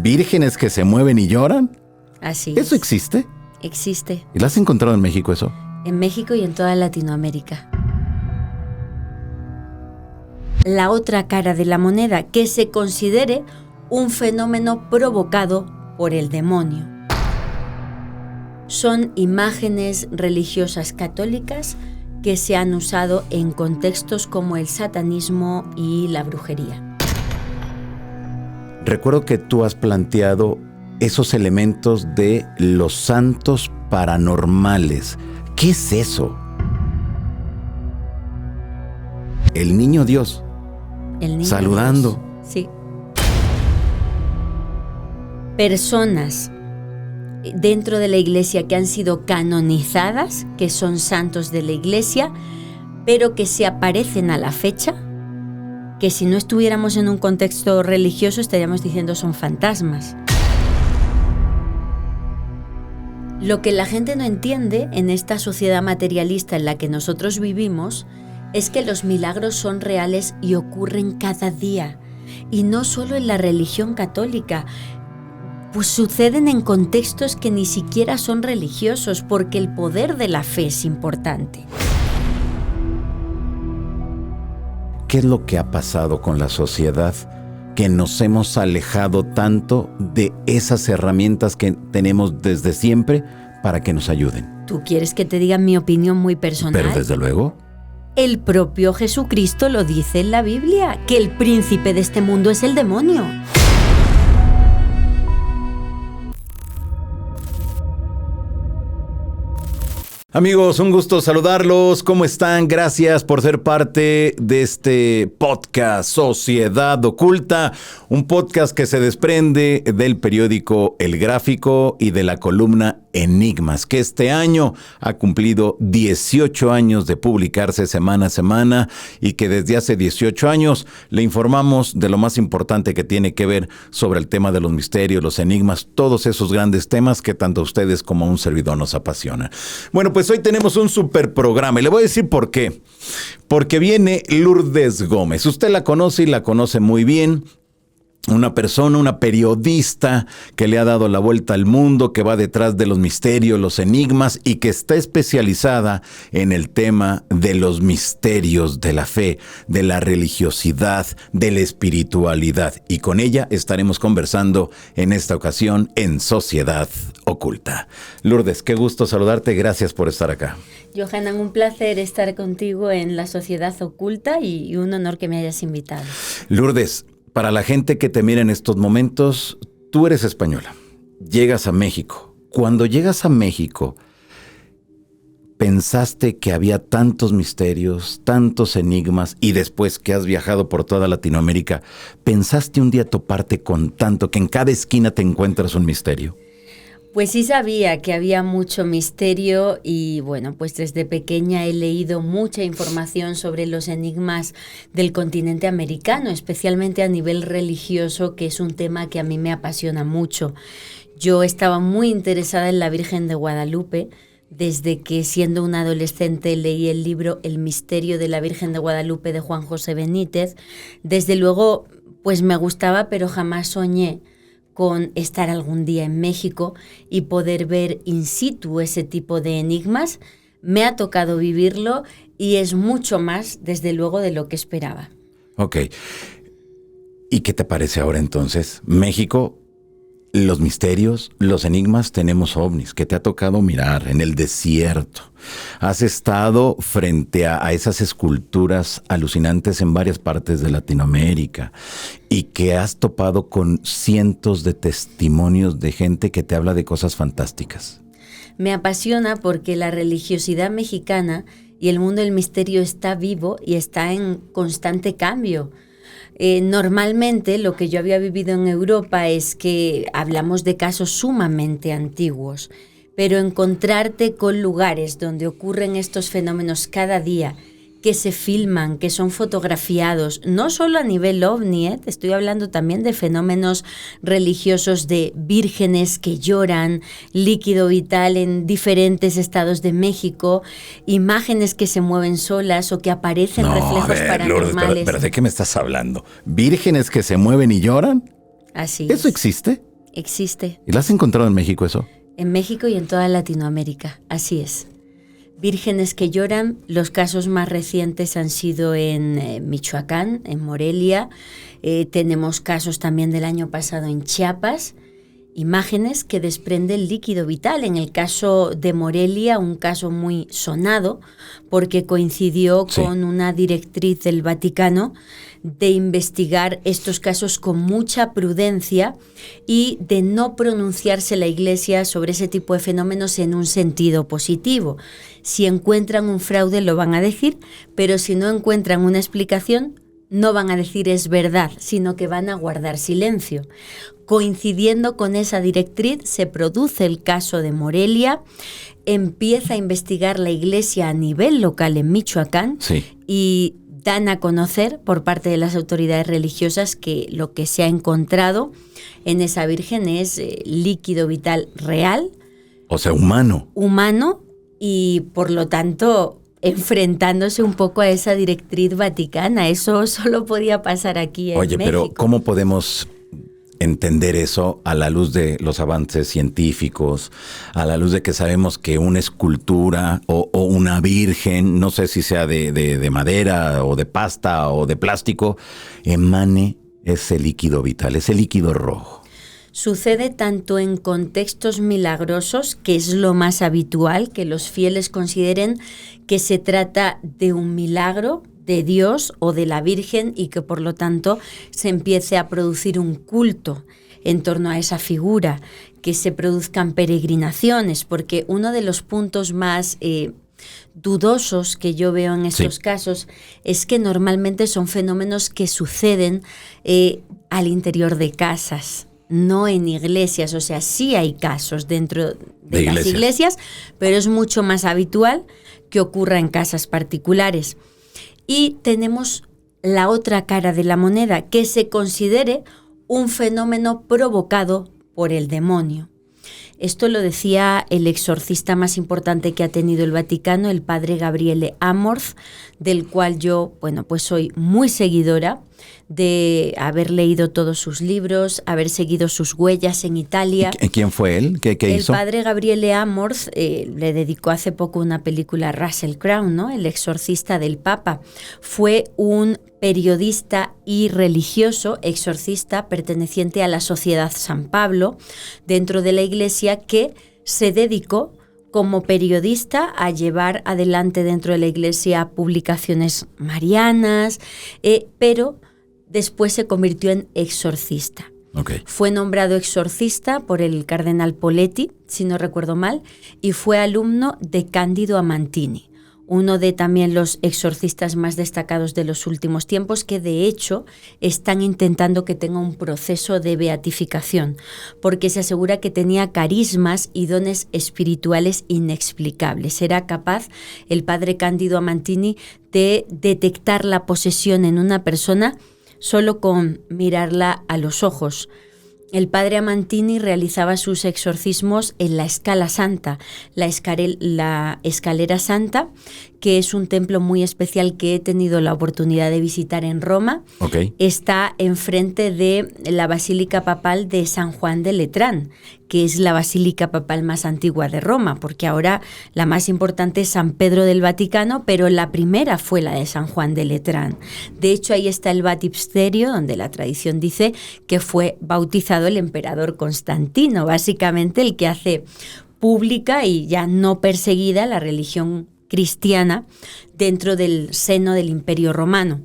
¿Vírgenes que se mueven y lloran? Así ¿Eso es. existe? Existe. ¿Y lo has encontrado en México eso? En México y en toda Latinoamérica. La otra cara de la moneda, que se considere un fenómeno provocado por el demonio. Son imágenes religiosas católicas que se han usado en contextos como el satanismo y la brujería. Recuerdo que tú has planteado esos elementos de los santos paranormales. ¿Qué es eso? El niño Dios. El niño saludando. Dios. Sí. Personas dentro de la iglesia que han sido canonizadas, que son santos de la iglesia, pero que se aparecen a la fecha, que si no estuviéramos en un contexto religioso estaríamos diciendo son fantasmas. Lo que la gente no entiende en esta sociedad materialista en la que nosotros vivimos es que los milagros son reales y ocurren cada día. Y no solo en la religión católica, pues suceden en contextos que ni siquiera son religiosos, porque el poder de la fe es importante. ¿Qué es lo que ha pasado con la sociedad? Que nos hemos alejado tanto de esas herramientas que tenemos desde siempre para que nos ayuden. ¿Tú quieres que te diga mi opinión muy personal? Pero desde luego. El propio Jesucristo lo dice en la Biblia, que el príncipe de este mundo es el demonio. Amigos, un gusto saludarlos. ¿Cómo están? Gracias por ser parte de este podcast Sociedad Oculta, un podcast que se desprende del periódico El Gráfico y de la columna Enigmas, que este año ha cumplido 18 años de publicarse semana a semana y que desde hace 18 años le informamos de lo más importante que tiene que ver sobre el tema de los misterios, los enigmas, todos esos grandes temas que tanto a ustedes como a un servidor nos apasionan. Bueno, pues hoy tenemos un super programa y le voy a decir por qué. Porque viene Lourdes Gómez. Usted la conoce y la conoce muy bien. Una persona, una periodista que le ha dado la vuelta al mundo, que va detrás de los misterios, los enigmas y que está especializada en el tema de los misterios de la fe, de la religiosidad, de la espiritualidad. Y con ella estaremos conversando en esta ocasión en Sociedad Oculta. Lourdes, qué gusto saludarte. Gracias por estar acá. Johanan, un placer estar contigo en la Sociedad Oculta y un honor que me hayas invitado. Lourdes, para la gente que te mira en estos momentos, tú eres española, llegas a México. Cuando llegas a México, ¿pensaste que había tantos misterios, tantos enigmas y después que has viajado por toda Latinoamérica, pensaste un día toparte con tanto que en cada esquina te encuentras un misterio? Pues sí sabía que había mucho misterio y bueno, pues desde pequeña he leído mucha información sobre los enigmas del continente americano, especialmente a nivel religioso, que es un tema que a mí me apasiona mucho. Yo estaba muy interesada en la Virgen de Guadalupe desde que siendo una adolescente leí el libro El misterio de la Virgen de Guadalupe de Juan José Benítez. Desde luego, pues me gustaba, pero jamás soñé con estar algún día en México y poder ver in situ ese tipo de enigmas. Me ha tocado vivirlo y es mucho más, desde luego, de lo que esperaba. Ok. ¿Y qué te parece ahora entonces? México, los misterios, los enigmas, tenemos ovnis. ¿Qué te ha tocado mirar en el desierto? Has estado frente a esas esculturas alucinantes en varias partes de Latinoamérica y que has topado con cientos de testimonios de gente que te habla de cosas fantásticas. Me apasiona porque la religiosidad mexicana y el mundo del misterio está vivo y está en constante cambio. Normalmente lo que yo había vivido en Europa es que hablamos de casos sumamente antiguos, pero encontrarte con lugares donde ocurren estos fenómenos cada día, que se filman, que son fotografiados, no solo a nivel ovni, te estoy hablando también de fenómenos religiosos de vírgenes que lloran, líquido vital en diferentes estados de México, imágenes que se mueven solas o que aparecen reflejos paranormales. Lourdes, pero ¿de qué me estás hablando? ¿Vírgenes que se mueven y lloran? Así ¿Eso es. existe? existe. ¿Y la has encontrado en México eso? En México y en toda Latinoamérica, así es. Vírgenes que lloran, los casos más recientes han sido en Michoacán, en Morelia. Tenemos casos también del año pasado en Chiapas. Imágenes que desprenden líquido vital. En el caso de Morelia, un caso muy sonado, porque coincidió con una directriz del Vaticano de investigar estos casos con mucha prudencia y de no pronunciarse la Iglesia sobre ese tipo de fenómenos en un sentido positivo. Si encuentran un fraude lo van a decir, pero si no encuentran una explicación, no van a decir es verdad, sino que van a guardar silencio. Coincidiendo con esa directriz, se produce el caso de Morelia, empieza a investigar la Iglesia a nivel local en Michoacán y dan a conocer por parte de las autoridades religiosas que lo que se ha encontrado en esa Virgen es líquido vital real. O sea, humano. Humano y por lo tanto enfrentándose un poco a esa directriz vaticana. Eso solo podía pasar aquí en México. Oye, pero ¿cómo podemos entender eso a la luz de los avances científicos, a la luz de que sabemos que una escultura o una virgen, no sé si sea de madera o de pasta o de plástico, emane ese líquido vital, ese líquido rojo? Sucede tanto en contextos milagrosos, que es lo más habitual, que los fieles consideren que se trata de un milagro de Dios o de la Virgen y que por lo tanto se empiece a producir un culto en torno a esa figura, que se produzcan peregrinaciones, porque uno de los puntos más dudosos que yo veo en estos casos es que normalmente son fenómenos que suceden al interior de casas, no en iglesias. O sea, sí hay casos dentro de las iglesias, pero es mucho más habitual que ocurra en casas particulares. Y tenemos la otra cara de la moneda, que se considere un fenómeno provocado por el demonio. Esto lo decía el exorcista más importante que ha tenido el Vaticano, el padre Gabriele Amorth, del cual yo, pues soy muy seguidora de haber leído todos sus libros, haber seguido sus huellas en Italia. ¿Quién fue él? ¿Qué hizo? El padre Gabriele Amorth le dedicó hace poco una película a Russell Crowe, ¿no? El exorcista del Papa. Fue un periodista y religioso, exorcista, perteneciente a la Sociedad San Pablo, dentro de la Iglesia, que se dedicó como periodista a llevar adelante dentro de la Iglesia publicaciones marianas, pero después se convirtió en exorcista. Fue nombrado exorcista por el cardenal Poletti, si no recuerdo mal, y fue alumno de Cándido Amantini, uno de también los exorcistas más destacados de los últimos tiempos, que de hecho están intentando que tenga un proceso de beatificación, porque se asegura que tenía carismas y dones espirituales inexplicables. Era capaz el padre Cándido Amantini de detectar la posesión en una persona solo con mirarla a los ojos. El padre Amantini realizaba sus exorcismos en la Scala Santa, la Escalera Santa, que es un templo muy especial que he tenido la oportunidad de visitar en Roma. Está enfrente de la Basílica Papal de San Juan de Letrán, que es la basílica papal más antigua de Roma, porque ahora la más importante es San Pedro del Vaticano, pero la primera fue la de San Juan de Letrán. De hecho, ahí está el baptisterio, donde la tradición dice que fue bautizado el emperador Constantino, básicamente el que hace pública y ya no perseguida la religión cristiana dentro del seno del Imperio Romano.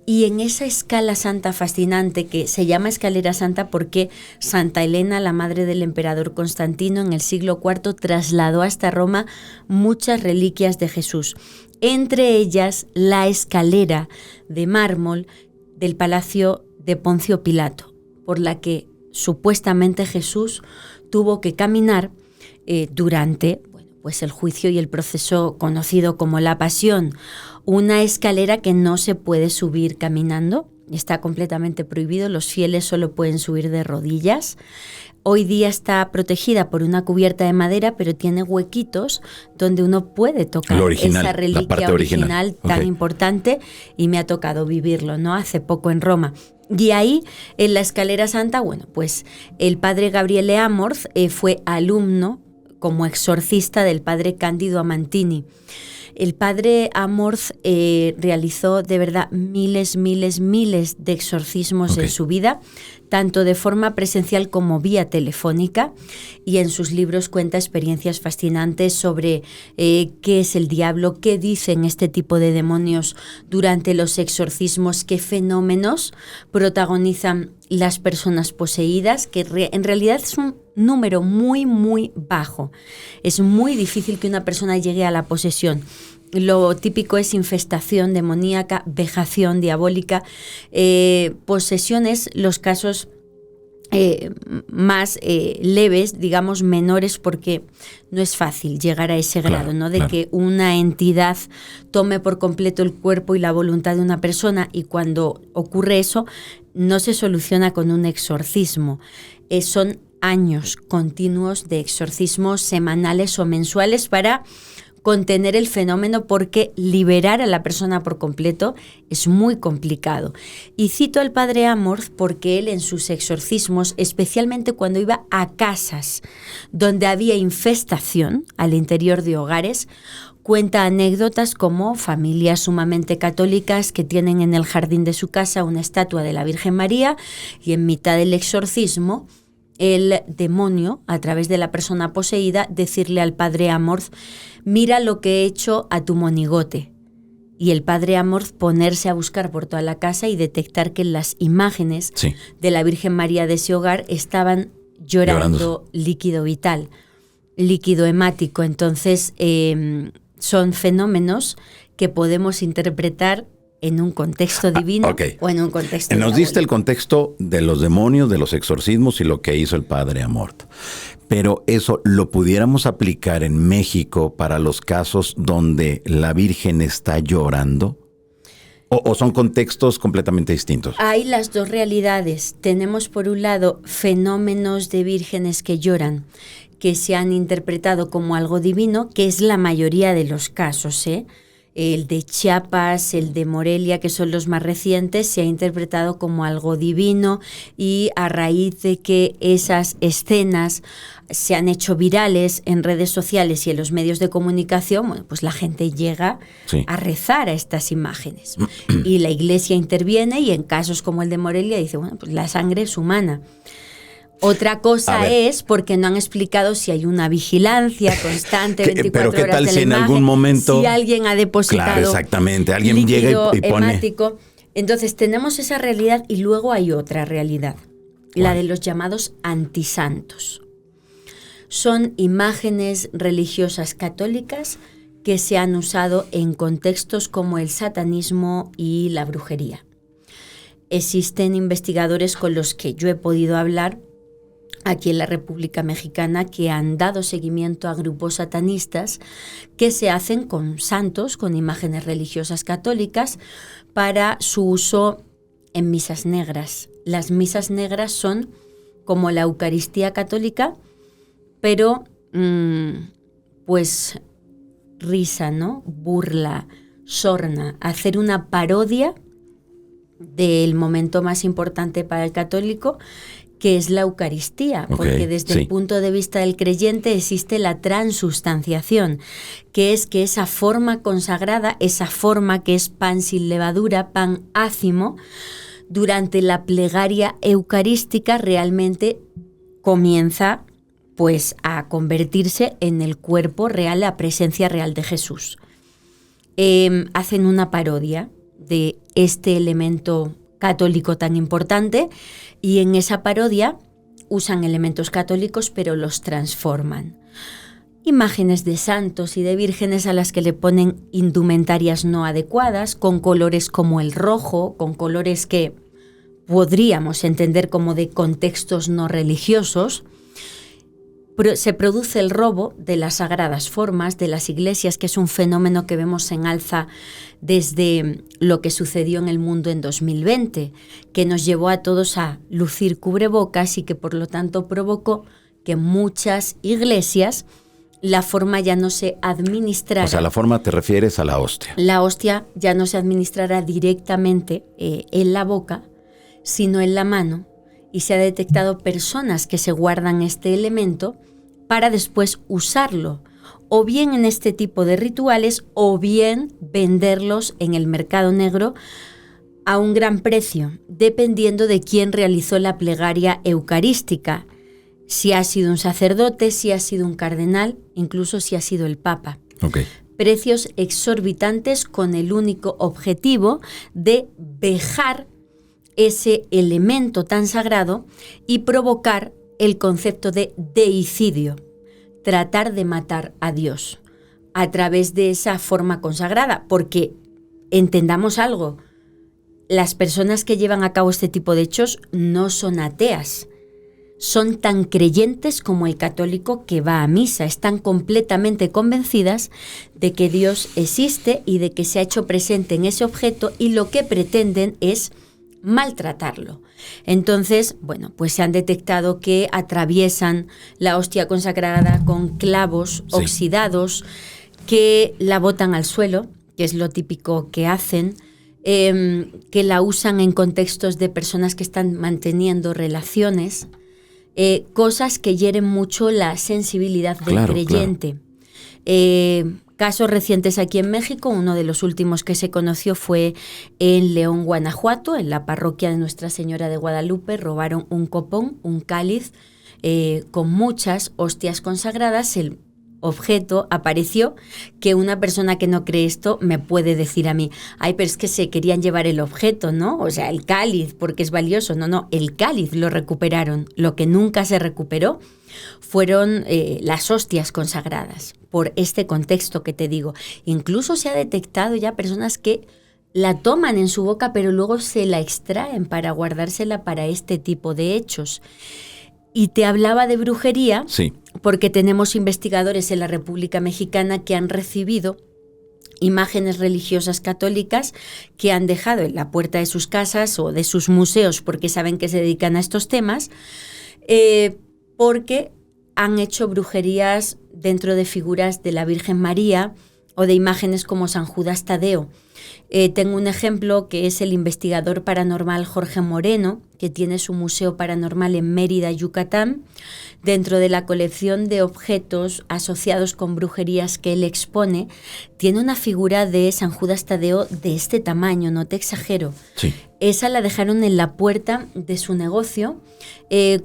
Y en esa escala santa fascinante, que se llama Escalera Santa porque Santa Elena, la madre del emperador Constantino, en el siglo IV trasladó hasta Roma muchas reliquias de Jesús, entre ellas la escalera de mármol del palacio de Poncio Pilato, por la que supuestamente Jesús tuvo que caminar durante el juicio y el proceso conocido como la Pasión. Una escalera que no se puede subir caminando, está completamente prohibido, los fieles solo pueden subir de rodillas Hoy día está protegida por una cubierta de madera, pero tiene huequitos donde uno puede tocar esa reliquia original tan importante, y me ha tocado vivirlo, ¿no? Hace poco en Roma. Y ahí, en la Escalera Santa, bueno, pues el padre Gabriele Amorth fue alumno como exorcista del padre Cándido Amantini. El padre Amorth realizó de verdad miles de exorcismos en su vida, tanto de forma presencial como vía telefónica, y en sus libros cuenta experiencias fascinantes sobre qué es el diablo, qué dicen este tipo de demonios durante los exorcismos, qué fenómenos protagonizan las personas poseídas, que en realidad es un número muy bajo. Es muy difícil que una persona llegue a la posesión. Lo típico es infestación demoníaca, vejación diabólica, posesiones, los casos más leves, digamos menores, porque no es fácil llegar a ese grado, ¿no? De que una entidad tome por completo el cuerpo y la voluntad de una persona, y cuando ocurre eso no se soluciona con un exorcismo. Son años continuos de exorcismos semanales o mensuales para contener el fenómeno, porque liberar a la persona por completo es muy complicado. Y cito al padre Amorth porque él en sus exorcismos, especialmente cuando iba a casas donde había infestación al interior de hogares, cuenta anécdotas como familias sumamente católicas que tienen en el jardín de su casa una estatua de la Virgen María, y en mitad del exorcismo el demonio, a través de la persona poseída, decirle al padre Amorth: mira lo que he hecho a tu monigote. Y el padre Amorth ponerse a buscar por toda la casa y detectar que las imágenes de la Virgen María de ese hogar estaban llorando líquido vital, líquido hemático. Entonces, son fenómenos que podemos interpretar en un contexto divino o en un contexto Nos diabólico. diste el contexto de los demonios, de los exorcismos y lo que hizo el padre Amorth. Pero eso lo pudiéramos aplicar en México para los casos donde la Virgen está llorando. ¿O son contextos completamente distintos? Hay las dos realidades. Tenemos por un lado fenómenos de vírgenes que lloran, que se han interpretado como algo divino, que es la mayoría de los casos, El de Chiapas, el de Morelia, que son los más recientes, se ha interpretado como algo divino, y a raíz de que esas escenas se han hecho virales en redes sociales y en los medios de comunicación, bueno, pues la gente llega a rezar a estas imágenes. Y la Iglesia interviene, y en casos como el de Morelia dice, bueno, pues la sangre es humana. Otra cosa es porque no han explicado si hay una vigilancia constante 24 pero ¿qué horas tal de la si en imagen, algún momento, si alguien ha depositado, claro, exactamente, alguien llega y pone hemático? Entonces tenemos esa realidad, y luego hay otra realidad, la de los llamados antisantos. Son imágenes religiosas católicas que se han usado en contextos como el satanismo y la brujería. Existen investigadores con los que yo he podido hablar aquí en la República Mexicana que han dado seguimiento a grupos satanistas que se hacen con santos, con imágenes religiosas católicas, para su uso en misas negras. Las misas negras son como la Eucaristía católica, pero pues risa, ¿no? Burla, sorna, hacer una parodia del momento más importante para el católico, que es la Eucaristía, porque desde el punto de vista del creyente existe la transubstanciación, que es que esa forma consagrada, esa forma que es pan sin levadura, pan ácimo, durante la plegaria eucarística realmente comienza pues a convertirse en el cuerpo real, la presencia real de Jesús. Hacen una parodia de este elemento católico tan importante, y en esa parodia usan elementos católicos pero los transforman. Imágenes de santos y de vírgenes a las que le ponen indumentarias no adecuadas, con colores como el rojo, con colores que podríamos entender como de contextos no religiosos, se produce el robo de las sagradas formas de las iglesias, que es un fenómeno que vemos en alza desde lo que sucedió en el mundo en 2020, que nos llevó a todos a lucir cubrebocas y que por lo tanto provocó que muchas iglesias la forma ya no se administrara. O sea, la forma te refieres a la hostia. La hostia ya no se administrara directamente en la boca, sino en la mano, y se ha detectado personas que se guardan este elemento para después usarlo, o bien en este tipo de rituales, o bien venderlos en el mercado negro a un gran precio, dependiendo de quién realizó la plegaria eucarística, si ha sido un sacerdote, si ha sido un cardenal, incluso si ha sido el Papa. Okay. Precios exorbitantes con el único objetivo de vejar ese elemento tan sagrado y provocar el concepto de deicidio, tratar de matar a Dios a través de esa forma consagrada, porque entendamos algo, las personas que llevan a cabo este tipo de hechos no son ateas, son tan creyentes como el católico que va a misa, están completamente convencidas de que Dios existe y de que se ha hecho presente en ese objeto, y lo que pretenden es maltratarlo. Entonces, bueno, pues se han detectado que atraviesan la hostia consagrada con clavos oxidados, que la botan al suelo, que es lo típico que hacen, que la usan en contextos de personas que están manteniendo relaciones, cosas que hieren mucho la sensibilidad del creyente. Claro. Casos recientes aquí en México, uno de los últimos que se conoció fue en León, Guanajuato, en la parroquia de Nuestra Señora de Guadalupe. Robaron un copón, un cáliz con muchas hostias consagradas. El objeto apareció, que una persona que no cree esto me puede decir a mí, ay, pero es que se querían llevar el objeto, ¿no? O sea, el cáliz, porque es valioso. No, el cáliz lo recuperaron. Lo que nunca se recuperó fueron las hostias consagradas, por este contexto que te digo. Incluso se ha detectado ya personas que la toman en su boca, pero luego se la extraen para guardársela para este tipo de hechos. Y te hablaba de brujería, sí, porque tenemos investigadores en la República Mexicana que han recibido imágenes religiosas católicas que han dejado en la puerta de sus casas o de sus museos, porque saben que se dedican a estos temas, porque han hecho brujerías dentro de figuras de la Virgen María o de imágenes como San Judas Tadeo. Tengo un ejemplo que es el investigador paranormal Jorge Moreno, que tiene su museo paranormal en Mérida, Yucatán. Dentro de la colección de objetos asociados con brujerías que él expone, tiene una figura de San Judas Tadeo de este tamaño, no te exagero. Sí. Esa la dejaron en la puerta de su negocio.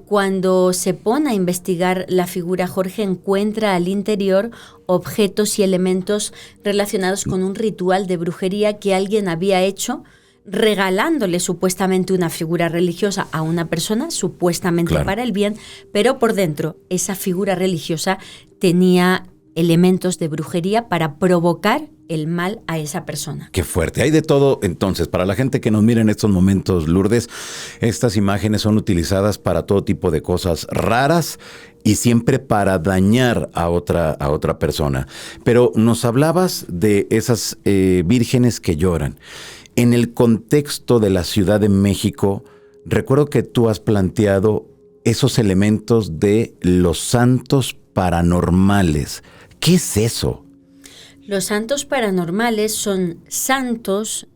Cuando se pone a investigar la figura, Jorge encuentra al interior objetos y elementos relacionados con un ritual de brujería que alguien había hecho, regalándole supuestamente una figura religiosa a una persona, supuestamente para el bien, pero por dentro esa figura religiosa tenía elementos de brujería para provocar el mal a esa persona. Qué fuerte. Hay de todo. Entonces, para la gente que nos mira en estos momentos, Lourdes, estas imágenes son utilizadas para todo tipo de cosas raras y siempre para dañar a otra persona. Pero nos hablabas de esas vírgenes que lloran. En el contexto de la Ciudad de México, recuerdo que tú has planteado esos elementos de los santos paranormales. ¿Qué es eso? Los santos paranormales son santos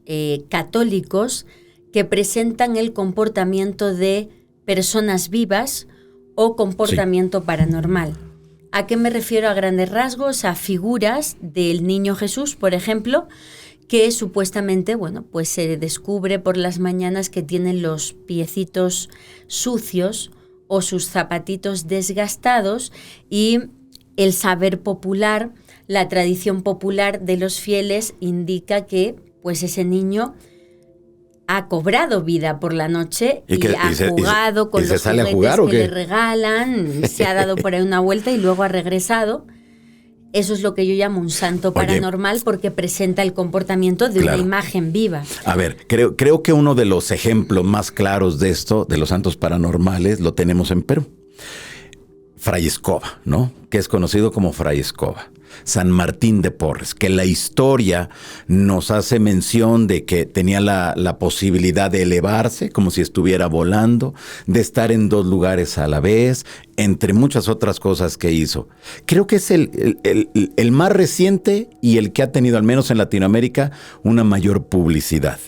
católicos que presentan el comportamiento de personas vivas o comportamiento paranormal. ¿A qué me refiero a grandes rasgos? A figuras del niño Jesús, por ejemplo, que supuestamente, pues se descubre por las mañanas que tienen los piecitos sucios o sus zapatitos desgastados, y el saber popular, la tradición popular de los fieles indica que pues ese niño ha cobrado vida por la noche y ha jugado con los juguetes que le regalan, se ha dado por ahí una vuelta y luego ha regresado. Eso es lo que yo llamo un santo paranormal, porque presenta el comportamiento de una imagen viva. A ver, creo que uno de los ejemplos más claros de esto, de los santos paranormales, lo tenemos en Perú. Fray Escoba, ¿no? Que es conocido como Fray Escoba. San Martín de Porres, que la historia nos hace mención de que tenía la posibilidad de elevarse, como si estuviera volando, de estar en 2 lugares a la vez, entre muchas otras cosas que hizo. Creo que es el más reciente y el que ha tenido, al menos en Latinoamérica, una mayor publicidad.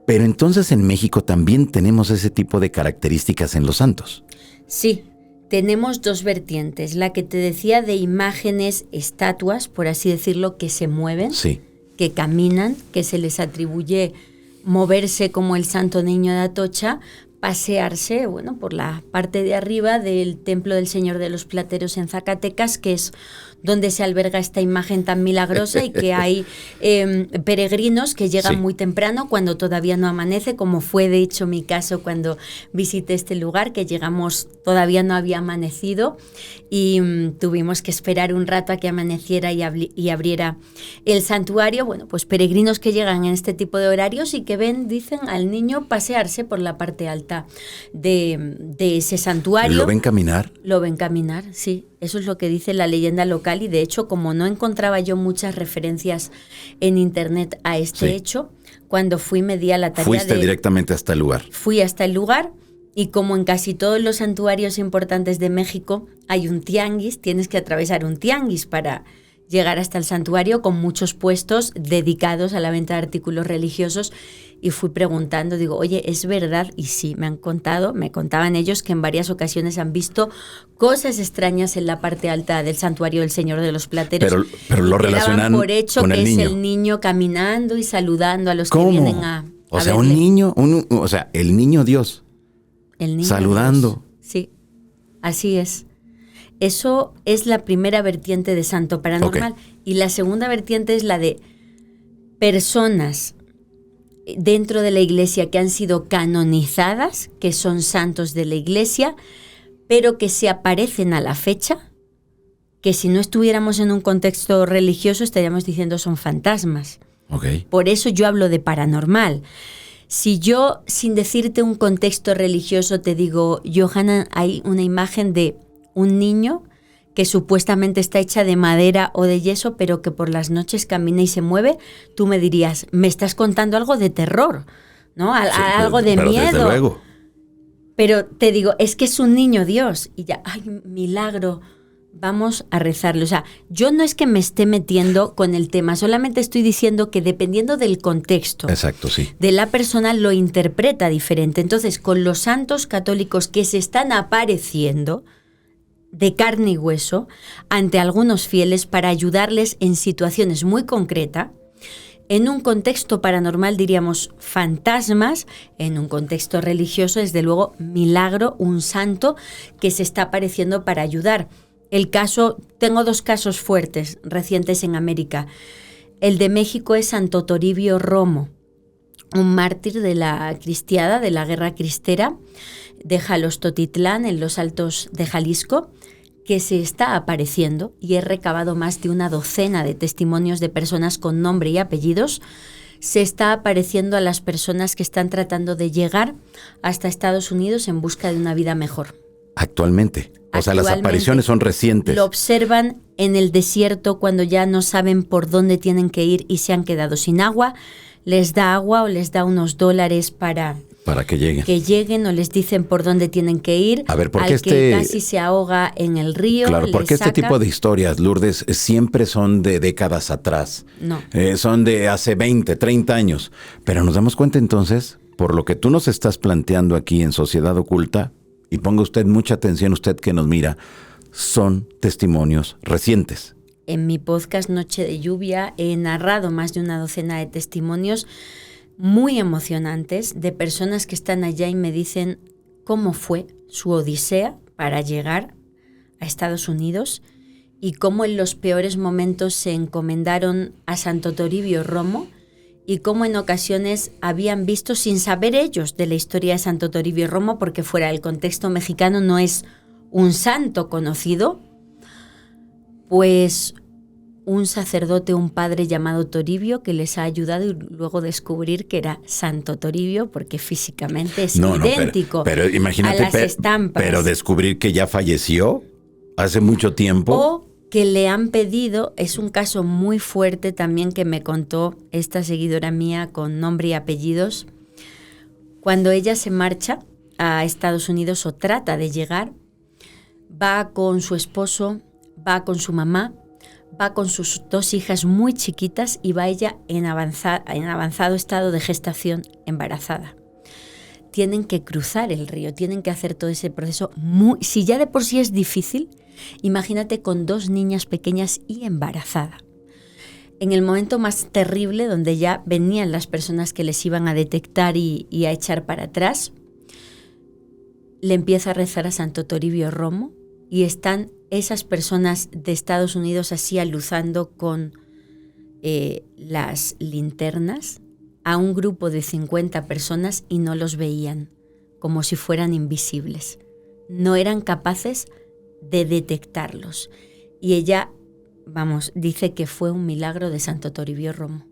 Pero entonces en México también tenemos ese tipo de características en los santos. Sí. Tenemos 2 vertientes, la que te decía de imágenes, estatuas, por así decirlo, que se mueven, sí, que caminan, que se les atribuye moverse como el Santo Niño de Atocha, pasearse, bueno, por la parte de arriba del Templo del Señor de los Plateros en Zacatecas, que es donde se alberga esta imagen tan milagrosa y que hay peregrinos que llegan muy temprano cuando todavía no amanece, como fue de hecho mi caso cuando visité este lugar, que llegamos, todavía no había amanecido y tuvimos que esperar un rato a que amaneciera y abriera el santuario. Bueno, pues peregrinos que llegan en este tipo de horarios y que ven, dicen, al niño pasearse por la parte alta de ese santuario. ¿Lo ven caminar? Lo ven caminar, sí. Eso es lo que dice la leyenda local y de hecho, como no encontraba yo muchas referencias en internet a este hecho, cuando fui me di a la tarea Fuiste directamente hasta el lugar. Fui hasta el lugar y como en casi todos los santuarios importantes de México hay un tianguis, tienes que atravesar un tianguis para llegar hasta el santuario con muchos puestos dedicados a la venta de artículos religiosos y fui preguntando, digo, oye, ¿es verdad? Y sí, me contaban ellos que en varias ocasiones han visto cosas extrañas en la parte alta del santuario del Señor de los Plateros. Pero lo relacionan por hecho con que el niño. Es el niño caminando y saludando a los ¿Cómo? que vienen a O sea, verle. un niño, o sea, el niño Dios. El niño saludando. Dios. Sí, así es. Eso es la primera vertiente de santo paranormal. Okay. Y la segunda vertiente es la de personas dentro de la iglesia que han sido canonizadas, que son santos de la iglesia, pero que se aparecen a la fecha, que si no estuviéramos en un contexto religioso estaríamos diciendo son fantasmas. Okay. Por eso yo hablo de paranormal. Si yo, sin decirte un contexto religioso, te digo, Johanna, hay una imagen de un niño que supuestamente está hecha de madera o de yeso, pero que por las noches camina y se mueve, tú me dirías, me estás contando algo de terror, ¿no? Algo de miedo. Desde luego. Pero te digo, es que es un niño Dios. Y ya, ¡ay, milagro! Vamos a rezarlo. O sea, yo no es que me esté metiendo con el tema, solamente estoy diciendo que dependiendo del contexto. Exacto, sí. De la persona lo interpreta diferente. Entonces, con los santos católicos que se están apareciendo de carne y hueso ante algunos fieles para ayudarles en situaciones muy concretas, en un contexto paranormal diríamos fantasmas, en un contexto religioso desde luego milagro, un santo que se está apareciendo para ayudar. El caso, tengo 2 casos fuertes recientes en América. El de México es Santo Toribio Romo, un mártir de la cristiada, de la guerra cristera, de Jalostotitlán, en los Altos de Jalisco, que se está apareciendo y he recabado más de una docena de testimonios de personas con nombre y apellidos. Se está apareciendo a las personas que están tratando de llegar hasta Estados Unidos en busca de una vida mejor. Actualmente. O sea, las apariciones son recientes. Lo observan en el desierto cuando ya no saben por dónde tienen que ir y se han quedado sin agua. Les da agua o les da unos $, para que lleguen. Que lleguen o les dicen por dónde tienen que ir. A ver, ¿por qué que casi se ahoga en el río. Claro, porque este tipo de historias, Lourdes, siempre son de décadas atrás. No. Son de hace 20, 30 años. Pero nos damos cuenta entonces, por lo que tú nos estás planteando aquí en Sociedad Oculta, y ponga usted mucha atención, usted que nos mira, son testimonios recientes. En mi podcast Noche de Lluvia he narrado más de una docena de testimonios muy emocionantes de personas que están allá y me dicen cómo fue su odisea para llegar a Estados Unidos y cómo en los peores momentos se encomendaron a Santo Toribio Romo y cómo en ocasiones habían visto, sin saber ellos de la historia de Santo Toribio Romo, porque fuera del contexto mexicano no es un santo conocido, pues un sacerdote, un padre llamado Toribio que les ha ayudado y luego descubrir que era Santo Toribio porque físicamente es idéntico pero imagínate, a las estampas. Pero descubrir que ya falleció. ¿Hace mucho tiempo? O que le han pedido, es un caso muy fuerte también que me contó esta seguidora mía con nombre y apellidos, cuando ella se marcha a Estados Unidos o trata de llegar, va con su esposo, va con su mamá, va con sus 2 hijas muy chiquitas y va ella en avanzado estado de gestación, embarazada. Tienen que cruzar el río, tienen que hacer todo ese proceso. Si ya de por sí es difícil, imagínate con 2 niñas pequeñas y embarazada. En el momento más terrible, donde ya venían las personas que les iban a detectar y a echar para atrás, le empieza a rezar a Santo Toribio Romo y están esas personas de Estados Unidos así aluzando con las linternas a un grupo de 50 personas y no los veían, como si fueran invisibles. No eran capaces de detectarlos. Y ella, dice que fue un milagro de Santo Toribio Romo.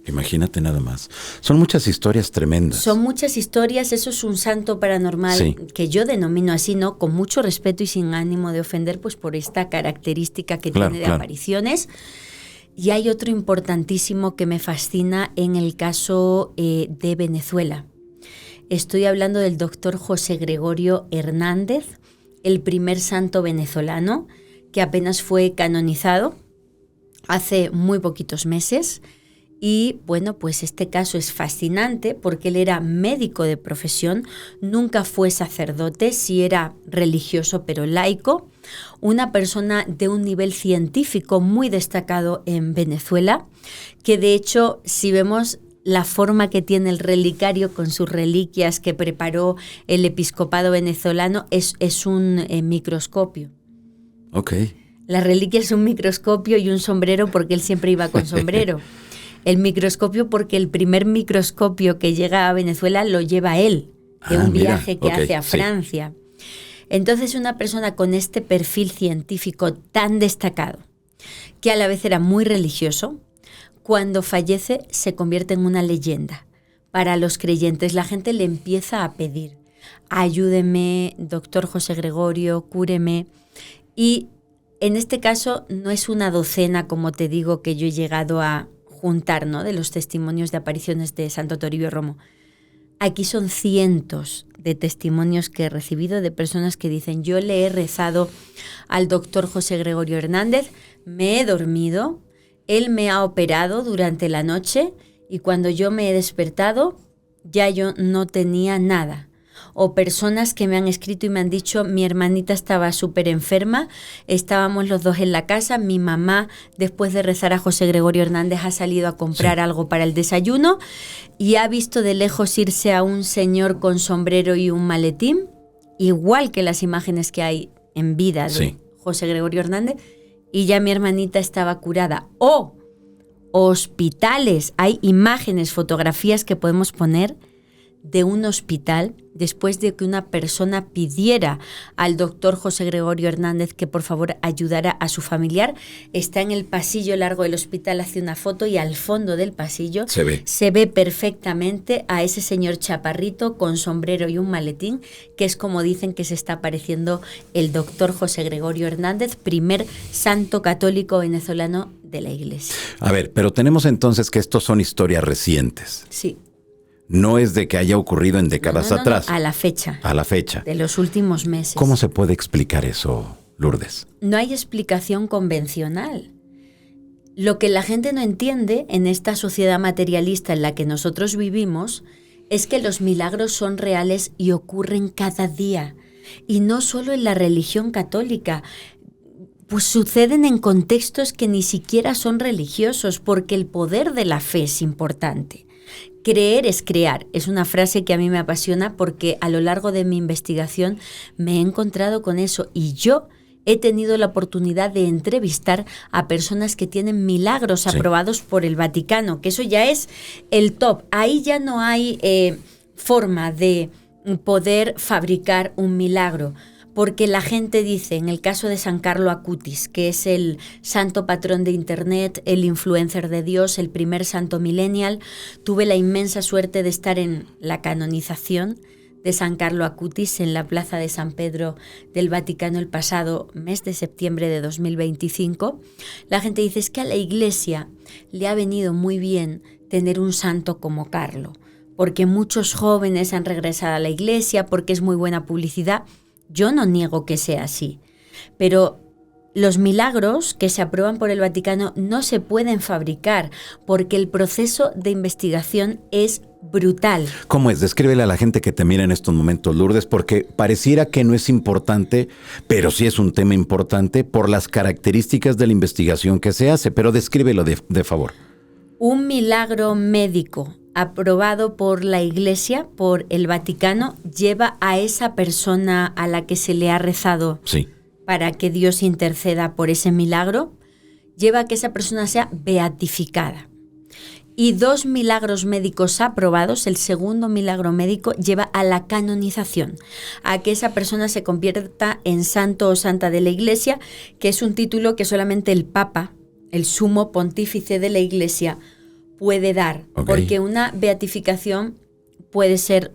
Imagínate nada más. Son muchas historias tremendas. Son muchas historias. Eso es un santo paranormal, sí, que yo denomino así, ¿no? Con mucho respeto y sin ánimo de ofender, pues por esta característica que tiene de apariciones. Y hay otro importantísimo que me fascina en el caso de Venezuela. Estoy hablando del doctor José Gregorio Hernández, el primer santo venezolano que apenas fue canonizado hace muy poquitos meses. Y bueno, pues este caso es fascinante porque él era médico de profesión, nunca fue sacerdote, sí era religioso pero laico, una persona de un nivel científico muy destacado en Venezuela, que de hecho, si vemos la forma que tiene el relicario con sus reliquias que preparó el episcopado venezolano, es un microscopio. Ok. La reliquia es un microscopio y un sombrero porque él siempre iba con sombrero. El microscopio porque el primer microscopio que llega a Venezuela lo lleva él, de un viaje que hace a Francia. Sí. Entonces una persona con este perfil científico tan destacado, que a la vez era muy religioso, cuando fallece se convierte en una leyenda. Para los creyentes la gente le empieza a pedir, ayúdeme, doctor José Gregorio, cúreme. Y en este caso no es una docena, como te digo, que yo he llegado a juntar, ¿no?, de los testimonios de apariciones de Santo Toribio Romo. Aquí son cientos de testimonios que he recibido de personas que dicen, yo le he rezado al doctor José Gregorio Hernández, me he dormido, él me ha operado durante la noche y cuando yo me he despertado ya yo no tenía nada. O personas que me han escrito y me han dicho, mi hermanita estaba súper enferma, estábamos los 2 en la casa, mi mamá, después de rezar a José Gregorio Hernández, ha salido a comprar algo para el desayuno y ha visto de lejos irse a un señor con sombrero y un maletín, igual que las imágenes que hay en vida de José Gregorio Hernández, y ya mi hermanita estaba curada. O hospitales, hay imágenes, fotografías que podemos poner de un hospital después de que una persona pidiera al doctor José Gregorio Hernández que por favor ayudara a su familiar. Está en el pasillo largo del hospital, hace una foto y al fondo del pasillo se ve perfectamente a ese señor chaparrito con sombrero y un maletín, que es como dicen que se está apareciendo el doctor José Gregorio Hernández, primer santo católico venezolano de la Iglesia. A ver, pero tenemos entonces que estos son historias recientes. Sí. No es de que haya ocurrido en décadas atrás. No, a la fecha. A la fecha. De los últimos meses. ¿Cómo se puede explicar eso, Lourdes? No hay explicación convencional. Lo que la gente no entiende en esta sociedad materialista en la que nosotros vivimos es que los milagros son reales y ocurren cada día. Y no solo en la religión católica. Pues suceden en contextos que ni siquiera son religiosos, porque el poder de la fe es importante. Creer es crear, es una frase que a mí me apasiona porque a lo largo de mi investigación me he encontrado con eso y yo he tenido la oportunidad de entrevistar a personas que tienen milagros aprobados por el Vaticano, que eso ya es el top. Ahí ya no hay forma de poder fabricar un milagro. Porque la gente dice, en el caso de San Carlo Acutis, que es el santo patrón de Internet, el influencer de Dios, el primer santo millennial, tuve la inmensa suerte de estar en la canonización de San Carlo Acutis en la Plaza de San Pedro del Vaticano el pasado mes de septiembre de 2025, la gente dice es que a la Iglesia le ha venido muy bien tener un santo como Carlo, porque muchos jóvenes han regresado a la Iglesia, porque es muy buena publicidad. Yo no niego que sea así, pero los milagros que se aprueban por el Vaticano no se pueden fabricar porque el proceso de investigación es brutal. ¿Cómo es? Descríbele a la gente que te mira en estos momentos, Lourdes, porque pareciera que no es importante, pero sí es un tema importante por las características de la investigación que se hace, pero descríbelo de favor. Un milagro médico aprobado por la Iglesia, por el Vaticano, lleva a esa persona a la que se le ha rezado para que Dios interceda por ese milagro, lleva a que esa persona sea beatificada. Y 2 milagros médicos aprobados, el segundo milagro médico, lleva a la canonización, a que esa persona se convierta en santo o santa de la Iglesia, que es un título que solamente el Papa, el sumo pontífice de la Iglesia, puede dar. Porque una beatificación puede ser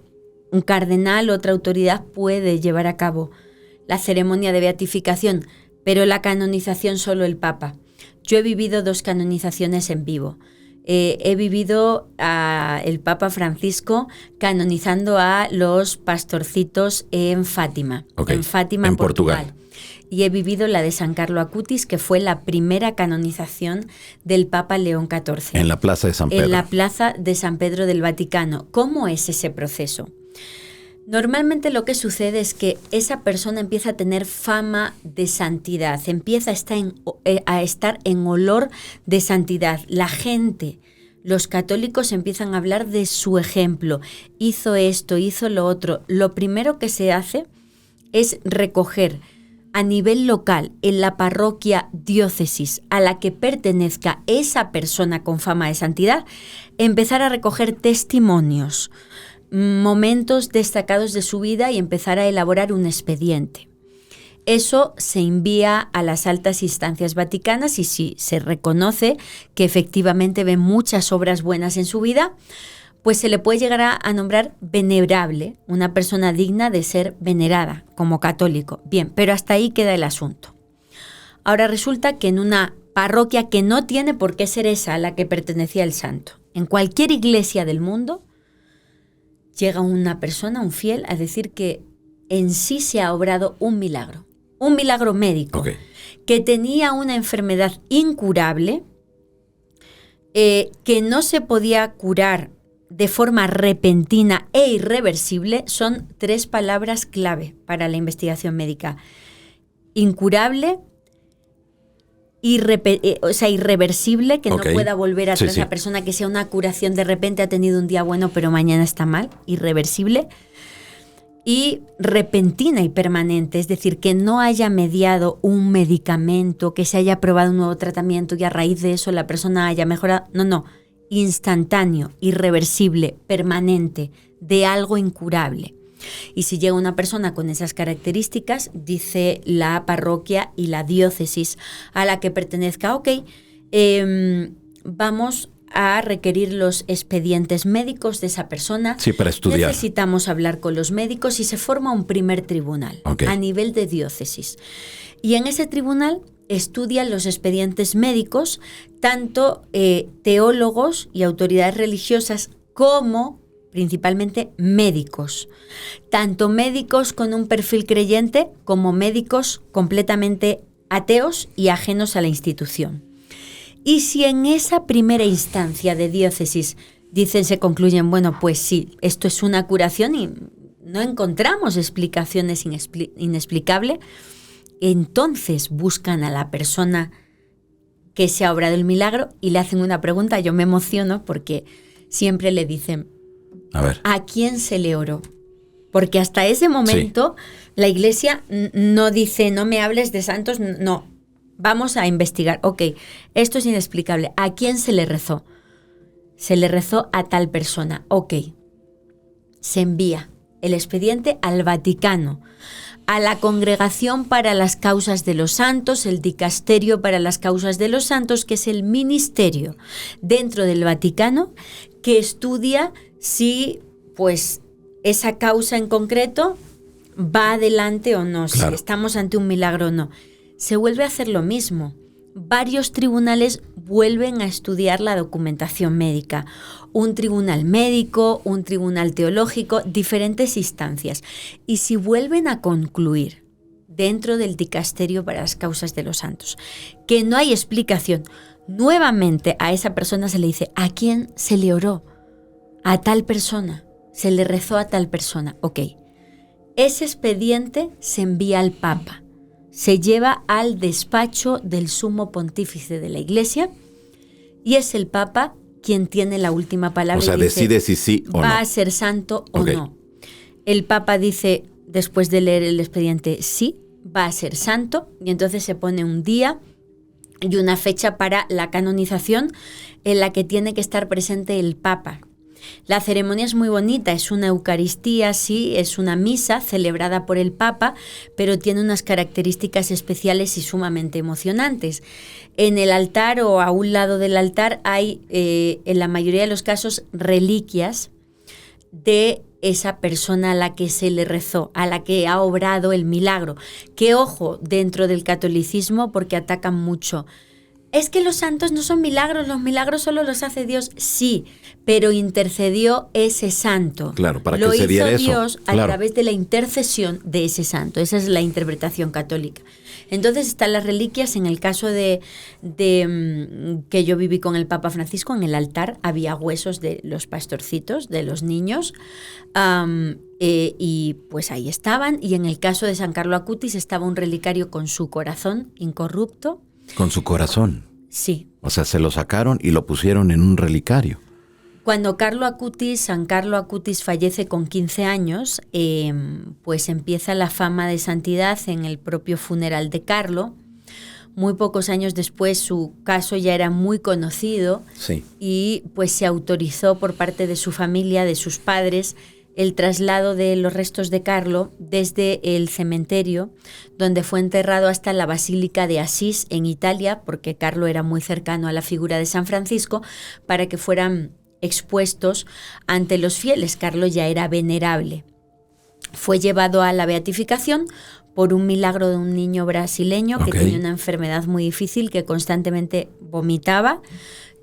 un cardenal, otra autoridad puede llevar a cabo la ceremonia de beatificación, pero la canonización solo el Papa. Yo he vivido 2 canonizaciones en vivo. He vivido a el Papa Francisco canonizando a los pastorcitos en Fátima, en Portugal. Y he vivido la de San Carlo Acutis, que fue la primera canonización del Papa León XIV. En la Plaza de San Pedro. En la Plaza de San Pedro del Vaticano. ¿Cómo es ese proceso? Normalmente lo que sucede es que esa persona empieza a tener fama de santidad, empieza a estar en olor de santidad. La gente, los católicos empiezan a hablar de su ejemplo. Hizo esto, hizo lo otro. Lo primero que se hace es recoger a nivel local, en la parroquia diócesis a la que pertenezca esa persona con fama de santidad, empezar a recoger testimonios, momentos destacados de su vida y empezar a elaborar un expediente. Eso se envía a las altas instancias vaticanas y si se reconoce que efectivamente ve muchas obras buenas en su vida, pues se le puede llegar a nombrar venerable, una persona digna de ser venerada como católico. Bien, pero hasta ahí queda el asunto. Ahora resulta que en una parroquia que no tiene por qué ser esa a la que pertenecía el santo, en cualquier iglesia del mundo, llega una persona, un fiel, a decir que en sí se ha obrado un milagro médico, que tenía una enfermedad incurable, que no se podía curar de forma repentina e irreversible. Son 3 palabras clave para la investigación médica: incurable, irreversible, que no pueda volver atrás la persona, que sea una curación, de repente ha tenido un día bueno pero mañana está mal, irreversible, y repentina y permanente, es decir, que no haya mediado un medicamento, que se haya probado un nuevo tratamiento y a raíz de eso la persona haya mejorado. No, instantáneo, irreversible, permanente, de algo incurable. Y si llega una persona con esas características, dice la parroquia y la diócesis a la que pertenezca, vamos a requerir los expedientes médicos de esa persona. Sí, para estudiar. Necesitamos hablar con los médicos y se forma un primer tribunal a nivel de diócesis. Y en ese tribunal estudian los expedientes médicos, tanto teólogos y autoridades religiosas como principalmente médicos, tanto médicos con un perfil creyente como médicos completamente ateos y ajenos a la institución. Y si en esa primera instancia de diócesis se concluyen, bueno, pues sí, esto es una curación y no encontramos explicaciones inexplicables, entonces buscan a la persona que se ha obrado el milagro y le hacen una pregunta. Yo me emociono porque siempre le dicen, ¿a quién se le oró? Porque hasta ese momento la Iglesia no dice, no me hables de santos, no, vamos a investigar. Esto es inexplicable. ¿A quién se le rezó? Se le rezó a tal persona. Se envía el expediente al Vaticano, a la Congregación para las Causas de los Santos, el Dicasterio para las Causas de los Santos, que es el ministerio dentro del Vaticano que estudia si esa causa en concreto va adelante o no, Claro. si estamos ante un milagro o no. Se vuelve a hacer lo mismo. Varios tribunales vuelven a estudiar la documentación médica. Un tribunal médico, un tribunal teológico, diferentes instancias. Y si vuelven a concluir dentro del dicasterio para las causas de los santos que no hay explicación, nuevamente a esa persona se le dice: ¿a quién se le oró? A tal persona. Se le rezó a tal persona. Ok. Ese expediente se envía al Papa. Se lleva al despacho del sumo pontífice de la Iglesia y es el Papa quien tiene la última palabra. O sea, y dice, decide si sí o no. ¿va a ser santo o Ok. no? El Papa dice, después de leer el expediente, sí, va a ser santo, y entonces se pone un día y una fecha para la canonización en la que tiene que estar presente el Papa. La ceremonia es muy bonita, es una Eucaristía, sí, es una misa celebrada por el Papa, pero tiene unas características especiales y sumamente emocionantes. En el altar o a un lado del altar hay, en la mayoría de los casos, reliquias de esa persona a la que se le rezó, a la que ha obrado el milagro. Que ojo, dentro del catolicismo, porque atacan mucho. Es que los santos no son milagros, los milagros solo los hace Dios. Sí, pero intercedió ese santo. Claro, para que lo se diera hizo eso. Dios a Claro. través de la intercesión de ese santo. Esa es la interpretación católica. Entonces están las reliquias. En el caso de que yo viví con el Papa Francisco, en el altar había huesos de los pastorcitos, de los niños, y pues ahí estaban. Y en el caso de San Carlo Acutis estaba un relicario con su corazón incorrupto. Con su corazón. Sí. O sea, se lo sacaron y lo pusieron en un relicario. Cuando San Carlo Acutis fallece con 15 años, pues empieza la fama de santidad en el propio funeral de Carlo. Muy pocos años después su caso ya era muy conocido, Sí. y pues se autorizó por parte de su familia, de sus padres, el traslado de los restos de Carlo desde el cementerio donde fue enterrado hasta la Basílica de Asís en Italia, porque Carlo era muy cercano a la figura de San Francisco, para que fueran expuestos ante los fieles. Carlo ya era venerable. Fue llevado a la beatificación por un milagro de un niño brasileño que tenía una enfermedad muy difícil, que constantemente vomitaba,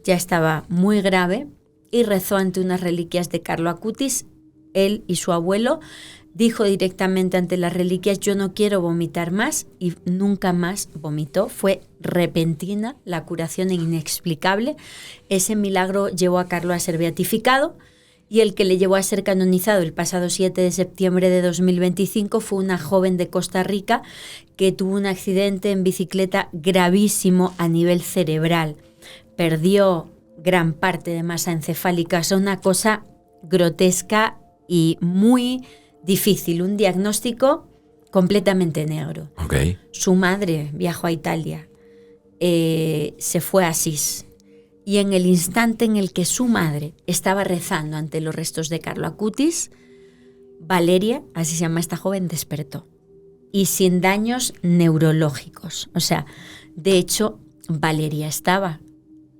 ya estaba muy grave, y rezó ante unas reliquias de Carlo Acutis. Él y su abuelo dijo directamente ante las reliquias: yo no quiero vomitar más, y nunca más vomitó. Fue repentina la curación e inexplicable. Ese milagro llevó a Carlo a ser beatificado, y el que le llevó a ser canonizado el pasado 7 de septiembre de 2025 fue una joven de Costa Rica que tuvo un accidente en bicicleta gravísimo a nivel cerebral. Perdió gran parte de masa encefálica. Es una cosa grotesca y muy difícil, un diagnóstico completamente negro. Ok. Su madre viajó a Italia, se fue a Asís, y en el instante en el que su madre estaba rezando ante los restos de Carlo Acutis, Valeria, así se llama esta joven, despertó, y sin daños neurológicos. O sea, de hecho, Valeria estaba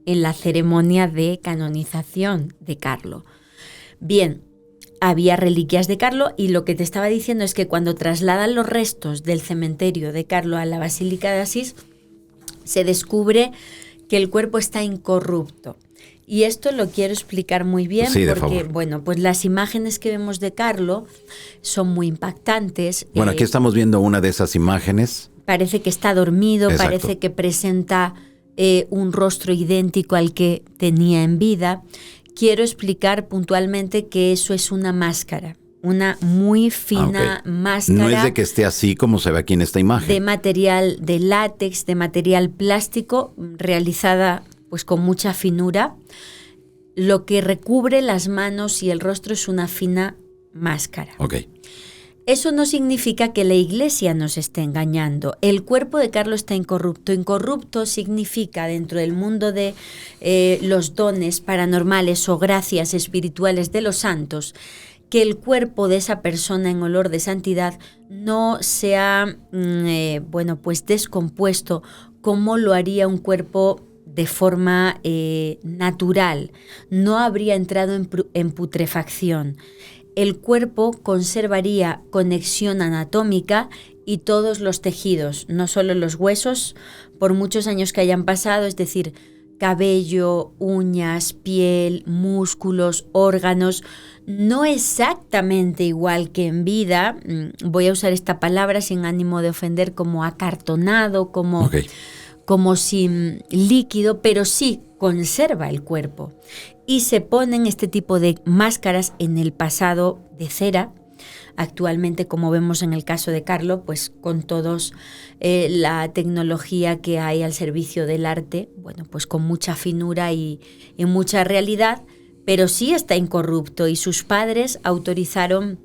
en la ceremonia de canonización de Carlo. Bien, había reliquias de Carlo, y lo que te estaba diciendo es que cuando trasladan los restos del cementerio de Carlo a la Basílica de Asís, se descubre que el cuerpo está incorrupto. Y esto lo quiero explicar muy bien, sí, de porque, favor. bueno, pues las imágenes que vemos de Carlo son muy impactantes. Bueno, aquí estamos viendo una de esas imágenes. Parece que está dormido, Exacto. parece que presenta un rostro idéntico al que tenía en vida. Quiero explicar puntualmente que eso es una máscara, una muy fina máscara. No es de que esté así como se ve aquí en esta imagen. De material de látex, de material plástico, realizada pues con mucha finura. Lo que recubre las manos y el rostro es una fina máscara. Ok. Eso no significa que la Iglesia nos esté engañando. El cuerpo de Carlo está incorrupto. Incorrupto significa, dentro del mundo de los dones paranormales o gracias espirituales de los santos, que el cuerpo de esa persona en olor de santidad no sea pues descompuesto como lo haría un cuerpo de forma natural. No habría entrado en putrefacción. el cuerpo conservaría conexión anatómica y todos los tejidos, no solo los huesos, por muchos años que hayan pasado, es decir, cabello, uñas, piel, músculos, órganos, no exactamente igual que en vida, voy a usar esta palabra sin ánimo de ofender, como acartonado, como sin líquido, pero sí conserva el cuerpo. Y se ponen este tipo de máscaras en el pasado de cera. Actualmente, como vemos en el caso de Carlo, pues con todos la tecnología que hay al servicio del arte, bueno, pues con mucha finura y mucha realidad, pero sí está incorrupto, y sus padres autorizaron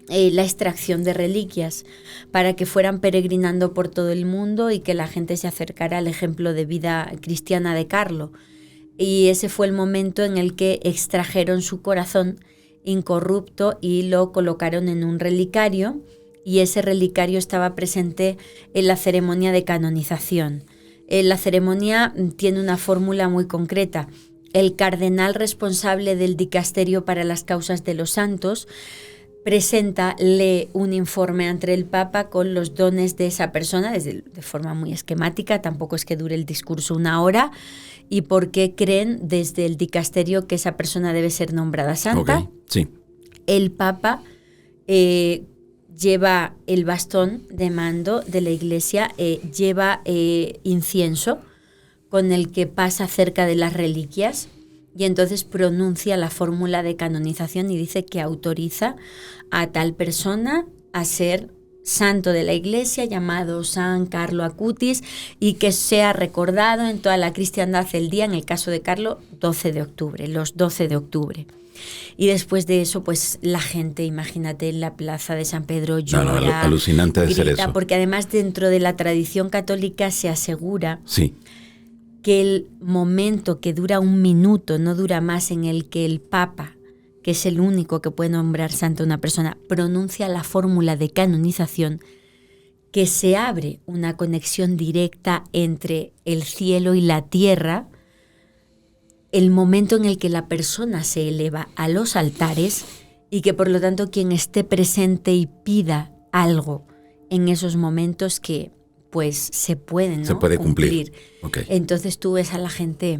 la extracción de reliquias para que fueran peregrinando por todo el mundo y que la gente se acercara al ejemplo de vida cristiana de Carlo. Y ese fue el momento en el que extrajeron su corazón incorrupto y lo colocaron en un relicario, y ese relicario estaba presente en la ceremonia de canonización. La ceremonia tiene una fórmula muy concreta. El cardenal responsable del dicasterio para las causas de los santos lee un informe ante el Papa con los dones de esa persona, de forma muy esquemática, tampoco es que dure el discurso 1 hora, y por qué creen desde el dicasterio que esa persona debe ser nombrada santa. Okay, sí. El Papa lleva el bastón de mando de la Iglesia, lleva incienso con el que pasa cerca de las reliquias, y entonces pronuncia la fórmula de canonización y dice que autoriza a tal persona a ser santo de la Iglesia, llamado San Carlo Acutis, y que sea recordado en toda la cristiandad el día, en el caso de Carlo, 12 de octubre, los 12 de octubre. Y después de eso, pues la gente, imagínate, en la plaza de San Pedro llora, alucinante de ser eso. Porque además dentro de la tradición católica se asegura que el momento que dura 1 minuto, no dura más, en el que el Papa, que es el único que puede nombrar santo a una persona, pronuncia la fórmula de canonización, que se abre una conexión directa entre el cielo y la tierra, el momento en el que la persona se eleva a los altares, y que por lo tanto quien esté presente y pida algo en esos momentos, que pues se puede, ¿no? Se puede cumplir. Okay. Entonces tú ves a la gente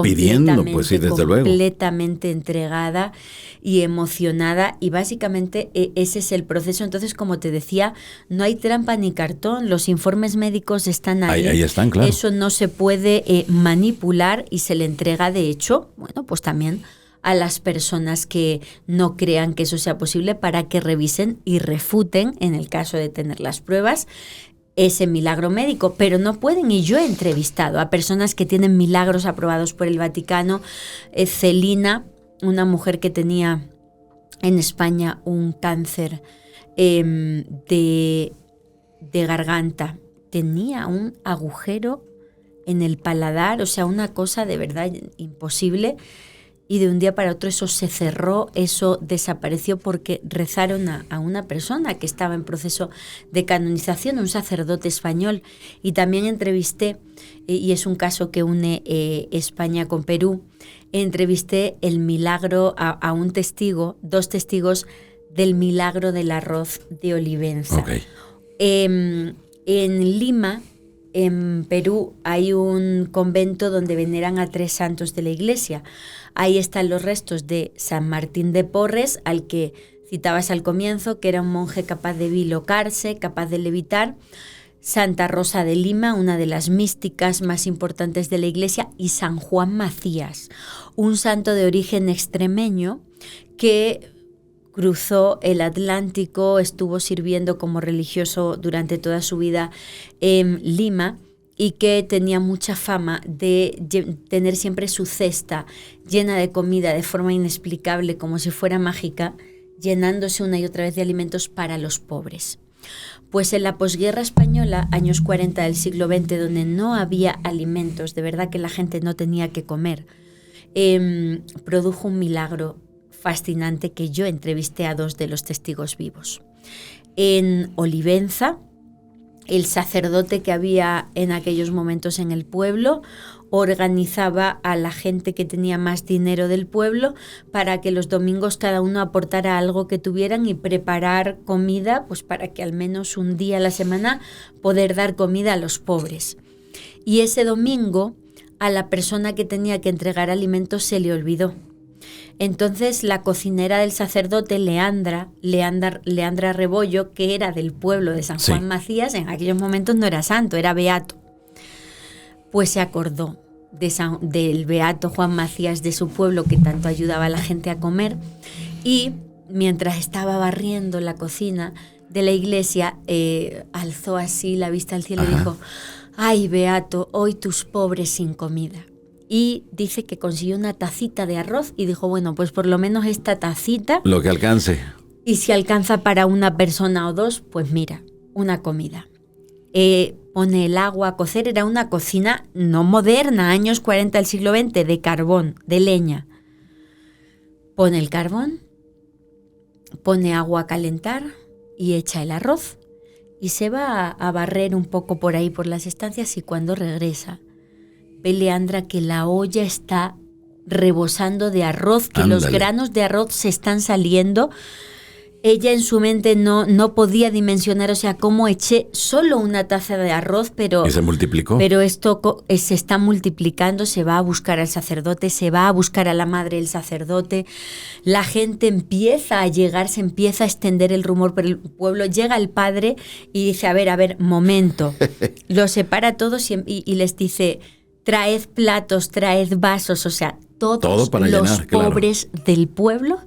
pidiendo, pues sí, desde luego, completamente entregada y emocionada, y básicamente ese es el proceso. Entonces, como te decía, no hay trampa ni cartón, los informes médicos están ahí. Ahí están, claro. Eso no se puede manipular, y se le entrega, de hecho, bueno, pues también a las personas que no crean que eso sea posible, para que revisen y refuten, en el caso de tener las pruebas, ese milagro médico, pero no pueden. Y yo he entrevistado a personas que tienen milagros aprobados por el Vaticano. Celina, una mujer que tenía en España un cáncer de garganta, tenía un agujero en el paladar, o sea, una cosa de verdad imposible, y de un día para otro eso se cerró, eso desapareció, porque rezaron a una persona que estaba en proceso de canonización, un sacerdote español. Y también entrevisté, y es un caso que une España con Perú, entrevisté el milagro a un testigo, 2 testigos del milagro del arroz de Olivenza. Okay. En Lima, en Perú, hay un convento donde veneran a 3 santos de la Iglesia. Ahí están los restos de San Martín de Porres, al que citabas al comienzo, que era un monje capaz de bilocarse, capaz de levitar; Santa Rosa de Lima, una de las místicas más importantes de la Iglesia; y San Juan Macías, un santo de origen extremeño que cruzó el Atlántico, estuvo sirviendo como religioso durante toda su vida en Lima, y que tenía mucha fama de tener siempre su cesta llena de comida de forma inexplicable, como si fuera mágica, llenándose una y otra vez de alimentos para los pobres. Pues en la posguerra española, años 40 del siglo XX, donde no había alimentos, de verdad que la gente no tenía que comer, produjo un milagro fascinante, que yo entrevisté a 2 de los testigos vivos. En Olivenza, el sacerdote que había en aquellos momentos en el pueblo organizaba a la gente que tenía más dinero del pueblo para que los domingos cada uno aportara algo que tuvieran y preparar comida, pues para que al menos un día a la semana poder dar comida a los pobres. Y ese domingo a la persona que tenía que entregar alimentos se le olvidó. Entonces la cocinera del sacerdote, Leandra Rebollo, que era del pueblo de San Juan Macías, en aquellos momentos no era santo, era beato, pues se acordó del beato Juan Macías de su pueblo, que tanto ayudaba a la gente a comer, y mientras estaba barriendo la cocina de la iglesia, alzó así la vista al cielo y dijo: «Ay, beato, hoy tus pobres sin comida». Y dice que consiguió una tacita de arroz y dijo: bueno, pues por lo menos esta tacita, lo que alcance. Y si alcanza para una persona o dos, pues mira, una comida. Pone el agua a cocer, era una cocina no moderna, años 40 del siglo XX, de carbón, de leña. Pone el carbón, pone agua a calentar y echa el arroz. Y se va a barrer un poco por ahí, por las estancias, y cuando regresa, ve Leandra que la olla está rebosando de arroz, que los granos de arroz se están saliendo. Ella en su mente no podía dimensionar, o sea, cómo eché solo una taza de arroz, pero... Y se multiplicó. Pero esto se está multiplicando, se va a buscar al sacerdote, se va a buscar a la madre del sacerdote. La gente empieza a llegar, se empieza a extender el rumor por el pueblo. Llega el padre y dice: a ver, momento. Los separa a todos y les dice: traed platos, traed vasos, o sea, todos para los llenar, pobres del pueblo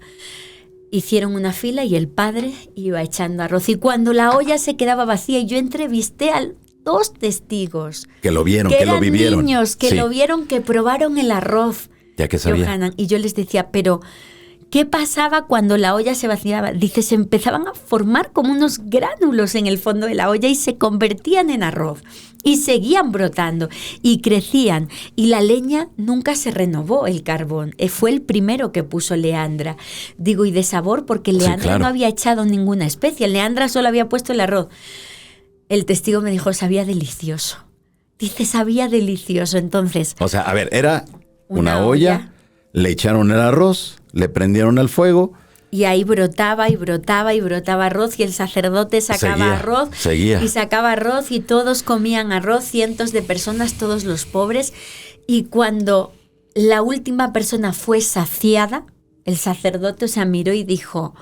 hicieron una fila y el padre iba echando arroz. Y cuando la olla se quedaba vacía, yo entrevisté a 2 testigos. Que lo vieron, que lo vivieron. Niños que lo vieron, que probaron el arroz. Ya que sabía. Johanan. Y yo les decía: pero ¿qué pasaba cuando la olla se vaciaba? Dice: se empezaban a formar como unos gránulos en el fondo de la olla y se convertían en arroz. Y seguían brotando y crecían. Y la leña nunca se renovó, el carbón. Fue el primero que puso Leandra. Digo, y de sabor, porque Leandra no había echado ninguna especia. Leandra solo había puesto el arroz. El testigo me dijo: sabía delicioso. Dice: sabía delicioso. Entonces... O sea, a ver, era una olla, le echaron el arroz, le prendieron el fuego... Y ahí brotaba y brotaba y brotaba arroz, y el sacerdote sacaba arroz y sacaba arroz, y todos comían arroz, cientos de personas, todos los pobres. Y cuando la última persona fue saciada, el sacerdote se miró y dijo: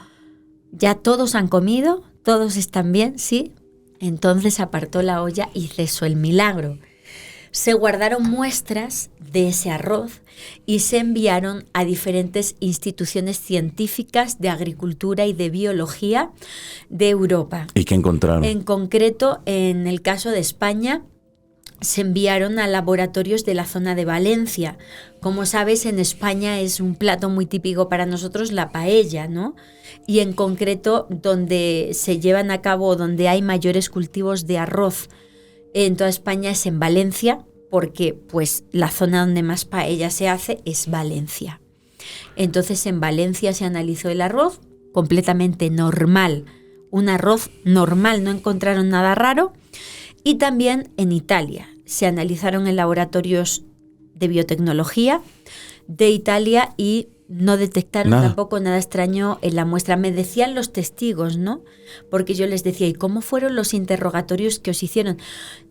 ¿ya todos han comido? ¿Todos están bien? ¿Sí? Entonces apartó la olla y cesó el milagro. Se guardaron muestras de ese arroz y se enviaron a diferentes instituciones científicas de agricultura y de biología de Europa. ¿Y qué encontraron? En concreto, en el caso de España, se enviaron a laboratorios de la zona de Valencia. Como sabes, en España es un plato muy típico para nosotros, la paella, ¿no? Y en concreto, donde se llevan a cabo, donde hay mayores cultivos de arroz en toda España, es en Valencia, porque pues la zona donde más paella se hace es Valencia. Entonces en Valencia se analizó el arroz completamente normal, un arroz normal, no encontraron nada raro. Y también en Italia se analizaron en laboratorios de biotecnología de Italia y no detectaron tampoco nada extraño en la muestra. Me decían los testigos, ¿no? Porque yo les decía: ¿y cómo fueron los interrogatorios que os hicieron?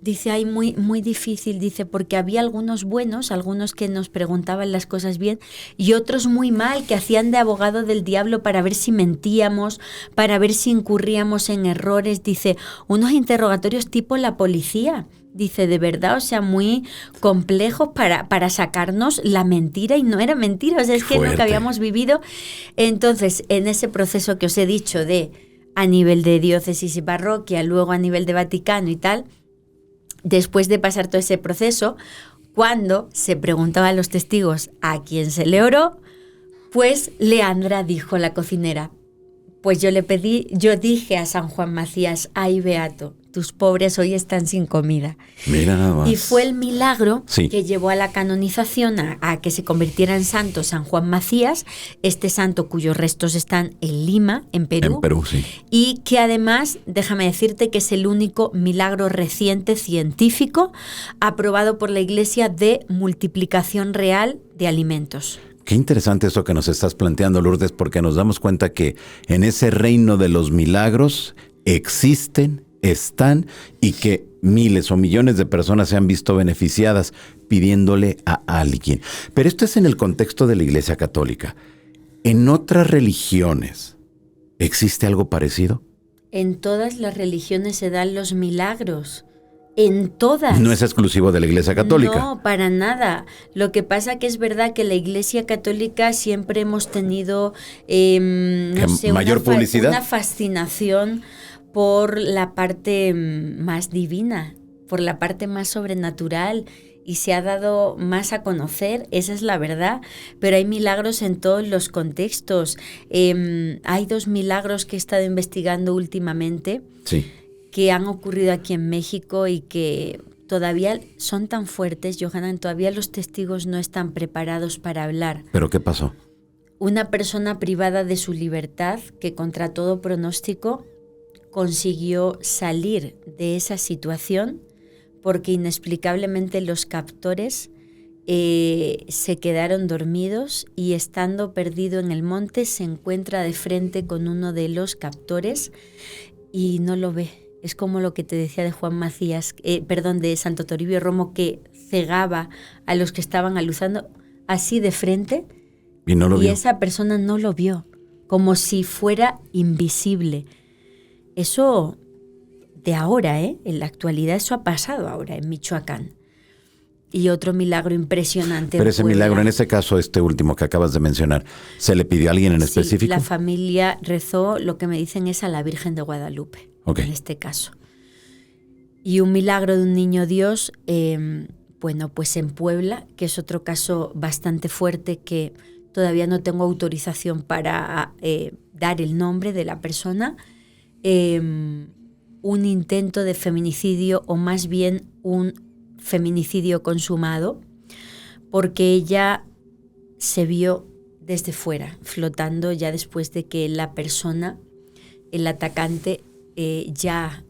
Dice: ay, muy, muy difícil, dice, porque había algunos buenos, algunos que nos preguntaban las cosas bien, y otros muy mal, que hacían de abogado del diablo para ver si mentíamos, para ver si incurríamos en errores. Dice: unos interrogatorios tipo la policía. Dice: de verdad, o sea, muy complejos para sacarnos la mentira, y no era mentira, o sea, es que es lo que habíamos vivido. Entonces, en ese proceso que os he dicho de a nivel de diócesis y parroquia, luego a nivel de Vaticano y tal, después de pasar todo ese proceso, cuando se preguntaba a los testigos a quién se le oró, pues Leandra dijo, la cocinera: pues yo dije a San Juan Macías: ay, beato, tus pobres hoy están sin comida. Mira nada más. Y fue el milagro Sí. que llevó a la canonización, a que se convirtiera en santo San Juan Macías, este santo cuyos restos están en Lima, en Perú. En Perú, sí. Y que además, déjame decirte que es el único milagro reciente científico aprobado por la Iglesia de multiplicación real de alimentos. Qué interesante eso que nos estás planteando, Lourdes, porque nos damos cuenta que en ese reino de los milagros existen, están, y que miles o millones de personas se han visto beneficiadas pidiéndole a alguien. Pero esto es en el contexto de la Iglesia Católica. ¿En otras religiones existe algo parecido? En todas las religiones se dan los milagros. En todas. No es exclusivo de la Iglesia Católica. No, para nada. Lo que pasa que es verdad que la Iglesia Católica siempre hemos tenido mayor publicidad. Una fascinación por la parte más divina, por la parte más sobrenatural, y se ha dado más a conocer, esa es la verdad, pero hay milagros en todos los contextos. Hay 2 milagros que he estado investigando últimamente, Sí. que han ocurrido aquí en México y que todavía son tan fuertes, Johanan, todavía los testigos no están preparados para hablar. ¿Pero qué pasó? Una persona privada de su libertad que contra todo pronóstico consiguió salir de esa situación porque inexplicablemente los captores se quedaron dormidos, y estando perdido en el monte se encuentra de frente con uno de los captores y no lo ve. Es como lo que te decía de Juan Macías, de Santo Toribio Romo, que cegaba a los que estaban aluzando así de frente, Y no lo vio. esa persona no lo vio, como si fuera invisible. Eso de ahora, en la actualidad, eso ha pasado ahora en Michoacán. Y otro milagro impresionante. Pero ese milagro, en este caso, este último que acabas de mencionar, ¿se le pidió a alguien en específico? La familia rezó, lo que me dicen es a la Virgen de Guadalupe, Okay. en este caso. Y un milagro de un niño Dios, pues en Puebla, que es otro caso bastante fuerte, que todavía no tengo autorización para dar el nombre de la persona. Un intento de feminicidio, o más bien un feminicidio consumado, porque ella se vio desde fuera, flotando ya después de que la persona, el atacante, ya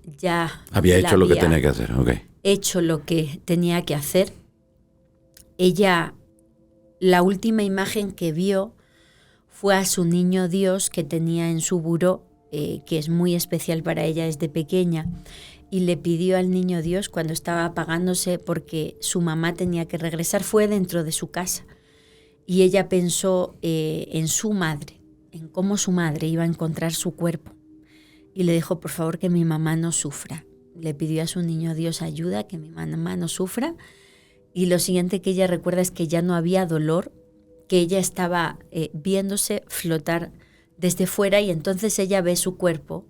había hecho lo que tenía que hacer. Okay. Hecho lo que tenía que hacer. Ella, la última imagen que vio fue a su niño Dios que tenía en su buró, que es muy especial para ella desde pequeña, y le pidió al niño Dios cuando estaba apagándose, porque su mamá tenía que regresar, fue dentro de su casa, y ella pensó en su madre, en cómo su madre iba a encontrar su cuerpo, y le dijo: por favor, que mi mamá no sufra. Le pidió a su niño Dios ayuda, que mi mamá no sufra, y lo siguiente que ella recuerda es que ya no había dolor, que ella estaba viéndose flotar desde fuera, y entonces ella ve su cuerpo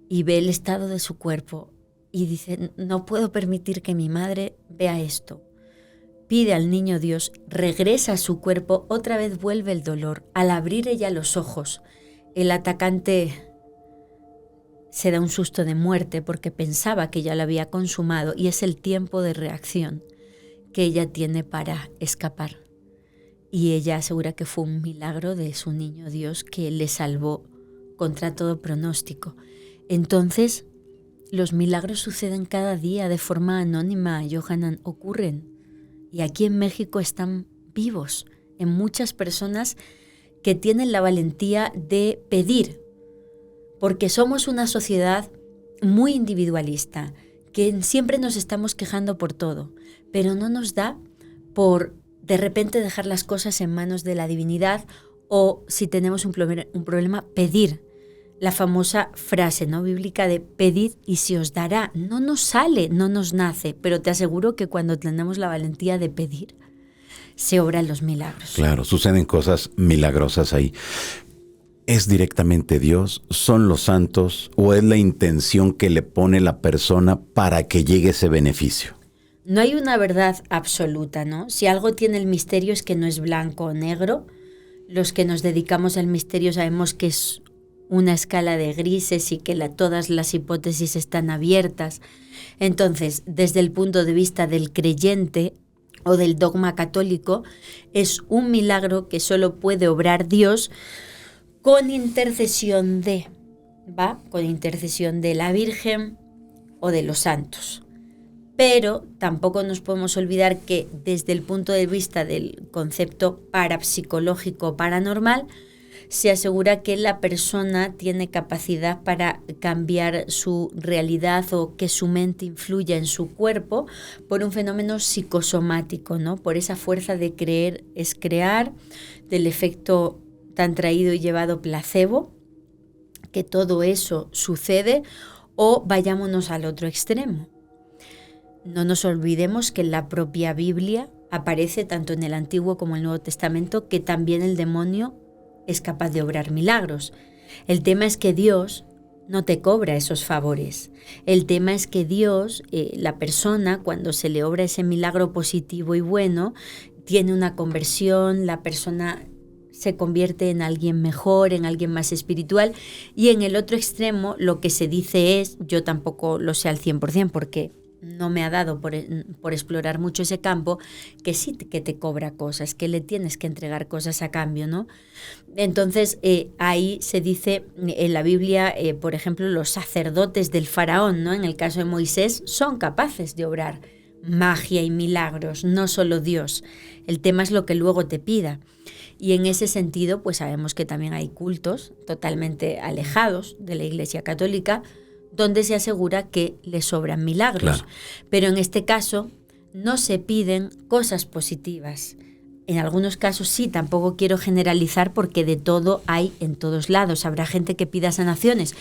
y ve el estado de su cuerpo y dice: no puedo permitir que mi madre vea esto. Pide al niño Dios, regresa a su cuerpo, otra vez vuelve el dolor. Al abrir ella los ojos, el atacante se da un susto de muerte porque pensaba que ya lo había consumado, y es el tiempo de reacción que ella tiene para escapar. Y ella asegura que fue un milagro de su niño Dios que le salvó contra todo pronóstico. Entonces, los milagros suceden cada día de forma anónima, Johanan, ocurren. Y aquí en México están vivos en muchas personas que tienen la valentía de pedir, porque somos una sociedad muy individualista, que siempre nos estamos quejando por todo, pero no nos da por de repente dejar las cosas en manos de la divinidad, o si tenemos un problema, pedir. La famosa frase, ¿no?, bíblica de pedid y se os dará. No nos sale, no nos nace, pero te aseguro que cuando tenemos la valentía de pedir, se obran los milagros. Claro, suceden cosas milagrosas ahí. ¿Es directamente Dios? ¿Son los santos? ¿O es la intención que le pone la persona para que llegue ese beneficio? No hay una verdad absoluta, ¿no? Si algo tiene el misterio es que no es blanco o negro. Los que nos dedicamos al misterio sabemos que es una escala de grises y que todas las hipótesis están abiertas. Entonces, desde el punto de vista del creyente o del dogma católico, es un milagro que solo puede obrar Dios con intercesión con intercesión de la Virgen o de los santos. Pero tampoco nos podemos olvidar que desde el punto de vista del concepto parapsicológico paranormal, se asegura que la persona tiene capacidad para cambiar su realidad o que su mente influya en su cuerpo por un fenómeno psicosomático, ¿no? Por esa fuerza de creer es crear, del efecto tan traído y llevado placebo, que todo eso sucede, o vayámonos al otro extremo. No nos olvidemos que en la propia Biblia aparece tanto en el Antiguo como en el Nuevo Testamento que también el demonio es capaz de obrar milagros. El tema es que Dios no te cobra esos favores. El tema es que Dios, la persona, cuando se le obra ese milagro positivo y bueno, tiene una conversión, la persona se convierte en alguien mejor, en alguien más espiritual. Y en el otro extremo lo que se dice es, yo tampoco lo sé al 100% porque no me ha dado por explorar mucho ese campo, que sí que te cobra cosas, que le tienes que entregar cosas a cambio, ¿no? Entonces, ahí se dice en la Biblia, por ejemplo, los sacerdotes del faraón, ¿no? En el caso de Moisés, son capaces de obrar magia y milagros, no solo Dios. El tema es lo que luego te pida. Y en ese sentido, pues sabemos que también hay cultos totalmente alejados de la Iglesia Católica, donde se asegura que le sobran milagros. Claro. Pero en este caso no se piden cosas positivas. En algunos casos sí, tampoco quiero generalizar porque de todo hay en todos lados. Habrá gente que pida sanaciones,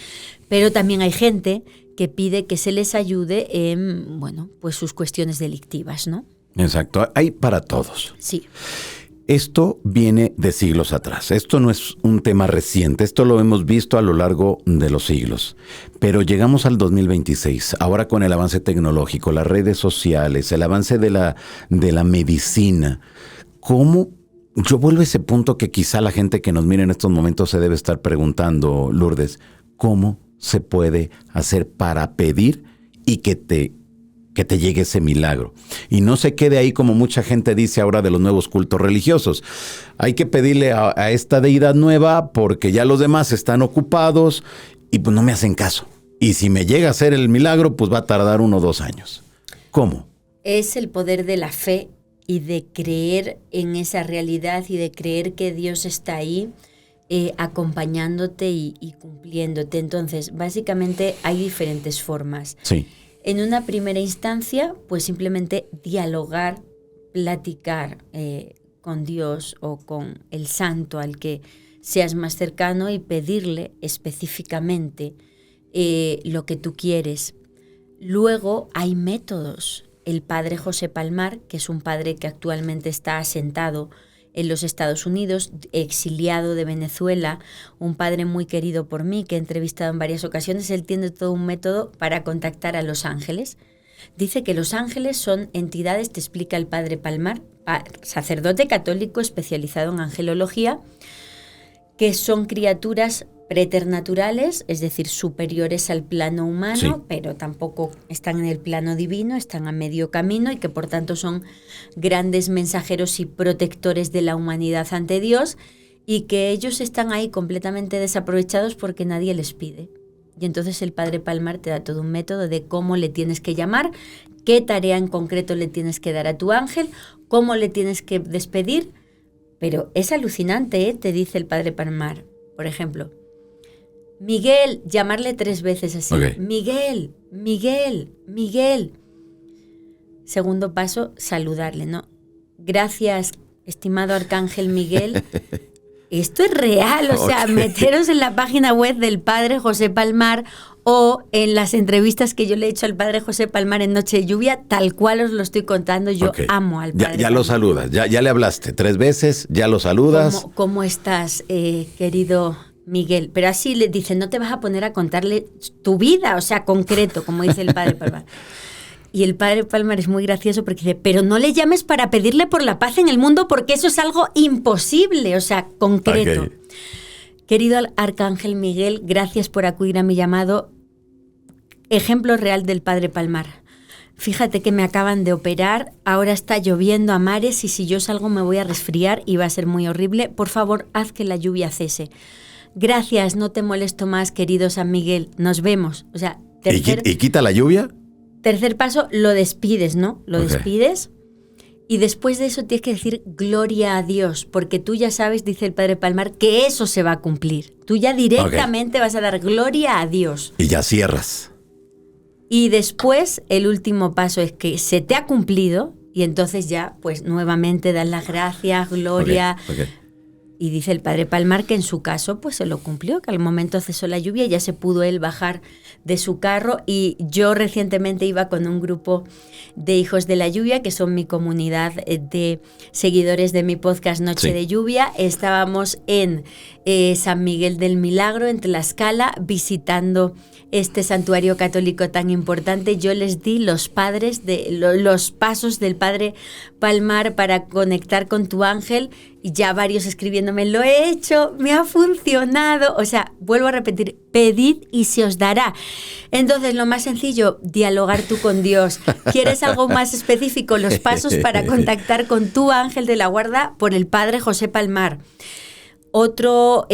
pero también hay gente que pide que se les ayude en, pues sus cuestiones delictivas, ¿no? Exacto, hay para todos. Sí. Esto viene de siglos atrás. Esto no es un tema reciente. Esto lo hemos visto a lo largo de los siglos. Pero llegamos al 2026. Ahora con el avance tecnológico, las redes sociales, el avance de la medicina. ¿Cómo? Yo vuelvo a ese punto que quizá la gente que nos mira en estos momentos se debe estar preguntando, Lourdes. ¿Cómo se puede hacer para pedir y que te llegue ese milagro? Y no se quede ahí como mucha gente dice ahora de los nuevos cultos religiosos. Hay que pedirle a esta deidad nueva porque ya los demás están ocupados y pues no me hacen caso. Y si me llega a hacer el milagro, pues va a tardar 1 o 2 años. ¿Cómo? Es el poder de la fe y de creer en esa realidad y de creer que Dios está ahí acompañándote y cumpliéndote. Entonces, básicamente hay diferentes formas. Sí. En una primera instancia, pues simplemente dialogar, platicar con Dios o con el santo al que seas más cercano y pedirle específicamente lo que tú quieres. Luego hay métodos. El padre José Palmar, que es un padre que actualmente está asentado en los Estados Unidos, exiliado de Venezuela, un padre muy querido por mí, que he entrevistado en varias ocasiones. Él tiene todo un método para contactar a los ángeles. Dice que los ángeles son entidades, te explica el padre Palmar, sacerdote católico especializado en angelología, que son criaturas preternaturales, es decir, superiores al plano humano, sí, pero tampoco están en el plano divino, están a medio camino y que por tanto son grandes mensajeros y protectores de la humanidad ante Dios y que ellos están ahí completamente desaprovechados porque nadie les pide. Y entonces el padre Palmar te da todo un método de cómo le tienes que llamar, qué tarea en concreto le tienes que dar a tu ángel, cómo le tienes que despedir. Pero es alucinante, te dice el padre Palmar. Por ejemplo, Miguel, llamarle 3 veces así. Okay. Miguel, Miguel, Miguel. Segundo paso, saludarle, ¿no? Gracias, estimado Arcángel Miguel. Esto es real, o sea, meteros en la página web del padre José Palmar o en las entrevistas que yo le he hecho al padre José Palmar en Noche de Lluvia, tal cual os lo estoy contando. Yo amo al padre. Ya lo saludas, ya le hablaste 3 veces, ya lo saludas. ¿Cómo estás, querido Miguel? Pero así le dicen, no te vas a poner a contarle tu vida, o sea, concreto, como dice el padre Palmar. Y el padre Palmar es muy gracioso porque dice, pero no le llames para pedirle por la paz en el mundo porque eso es algo imposible, o sea, concreto. Okay. Querido Arcángel Miguel, gracias por acudir a mi llamado. Ejemplo real del Padre Palmar. Fíjate que me acaban de operar, ahora está lloviendo a mares y si yo salgo me voy a resfriar y va a ser muy horrible. Por favor, haz que la lluvia cese. Gracias, no te molesto más, querido San Miguel. Nos vemos. O sea, ¿Y quita la lluvia? Tercer paso, lo despides, ¿no? Lo despides y después de eso tienes que decir gloria a Dios, porque tú ya sabes, dice el Padre Palmar, que eso se va a cumplir. Tú ya directamente vas a dar gloria a Dios. Y ya cierras. Y después el último paso es que se te ha cumplido y entonces ya pues nuevamente das las gracias, gloria. Okay. Y dice el Padre Palmar que en su caso pues se lo cumplió, que al momento cesó la lluvia y ya se pudo él bajar de su carro. Y yo recientemente iba con un grupo de hijos de la lluvia, que son mi comunidad de seguidores de mi podcast Noche de Lluvia. Estábamos en San Miguel del Milagro, en Tlaxcala, visitando este santuario católico tan importante. Yo les di los pasos del Padre Palmar para conectar con tu ángel y ya varios escribiéndome, lo he hecho, me ha funcionado. O sea, vuelvo a repetir, pedid y se os dará. Entonces, lo más sencillo, dialogar tú con Dios. ¿Quieres algo más específico? Los pasos para contactar con tu ángel de la guarda por el Padre José Palmar. Otro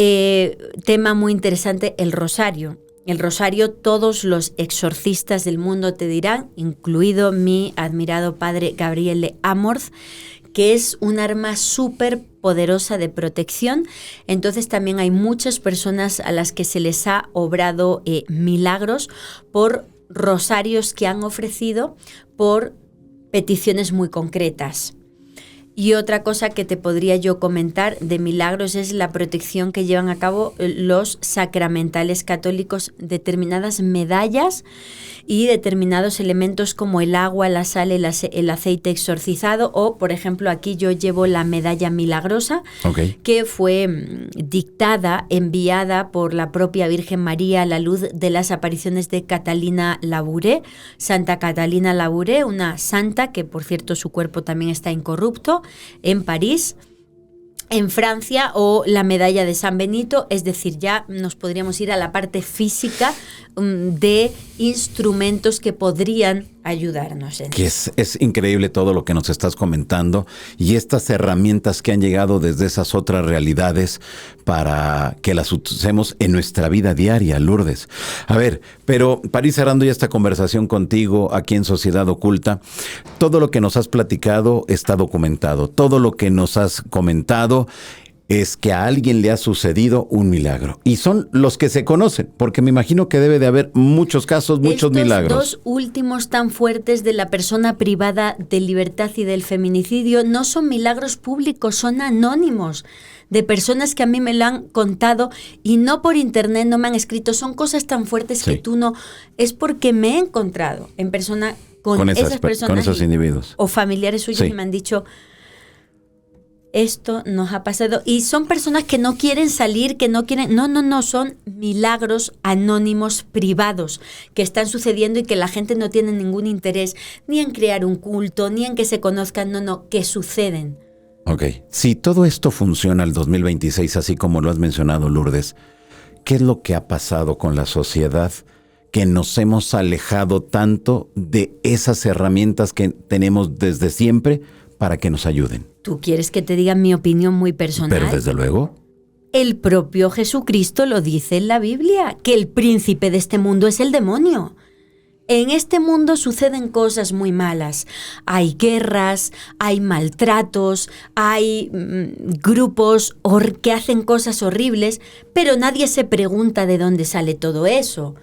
tema muy interesante, el rosario. El rosario, todos los exorcistas del mundo te dirán, incluido mi admirado padre Gabriele Amorth, que es un arma súper poderosa de protección. Entonces también hay muchas personas a las que se les ha obrado milagros por rosarios que han ofrecido por peticiones muy concretas. Y otra cosa que te podría yo comentar de milagros es la protección que llevan a cabo los sacramentales católicos, determinadas medallas y determinados elementos como el agua, la sal, el aceite exorcizado, o por ejemplo aquí yo llevo la medalla milagrosa, que fue dictada, enviada por la propia Virgen María a la luz de las apariciones de Catalina Labouré, Santa Catalina Labouré, una santa que por cierto su cuerpo también está incorrupto, en París, en Francia, o la medalla de San Benito. Es decir, ya nos podríamos ir a la parte física de instrumentos que podrían ayudarnos. Que es increíble todo lo que nos estás comentando y estas herramientas que han llegado desde esas otras realidades para que las usemos en nuestra vida diaria, Lourdes. A ver, pero para ir cerrando ya esta conversación contigo aquí en Sociedad Oculta, todo lo que nos has platicado está documentado, todo lo que nos has comentado es que a alguien le ha sucedido un milagro. Y son los que se conocen, porque me imagino que debe de haber muchos casos, muchos milagros. Estos dos últimos tan fuertes de la persona privada de libertad y del feminicidio no son milagros públicos, son anónimos, de personas que a mí me lo han contado y no por internet, no me han escrito. Son cosas tan fuertes que tú no... Es porque me he encontrado en persona con esas personas. Con esos individuos. O familiares suyos que me han dicho... Esto nos ha pasado, y son personas que no quieren salir, que no quieren... No, son milagros anónimos privados que están sucediendo y que la gente no tiene ningún interés ni en crear un culto, ni en que se conozcan, que suceden. Ok, si todo esto funciona el 2026, así como lo has mencionado, Lourdes, ¿qué es lo que ha pasado con la sociedad que nos hemos alejado tanto de esas herramientas que tenemos desde siempre para que nos ayuden? ¿Tú quieres que te diga mi opinión muy personal? Pero desde luego. El propio Jesucristo lo dice en la Biblia, que el príncipe de este mundo es el demonio. En este mundo suceden cosas muy malas. Hay guerras, hay maltratos, hay grupos que hacen cosas horribles, pero nadie se pregunta de dónde sale todo eso.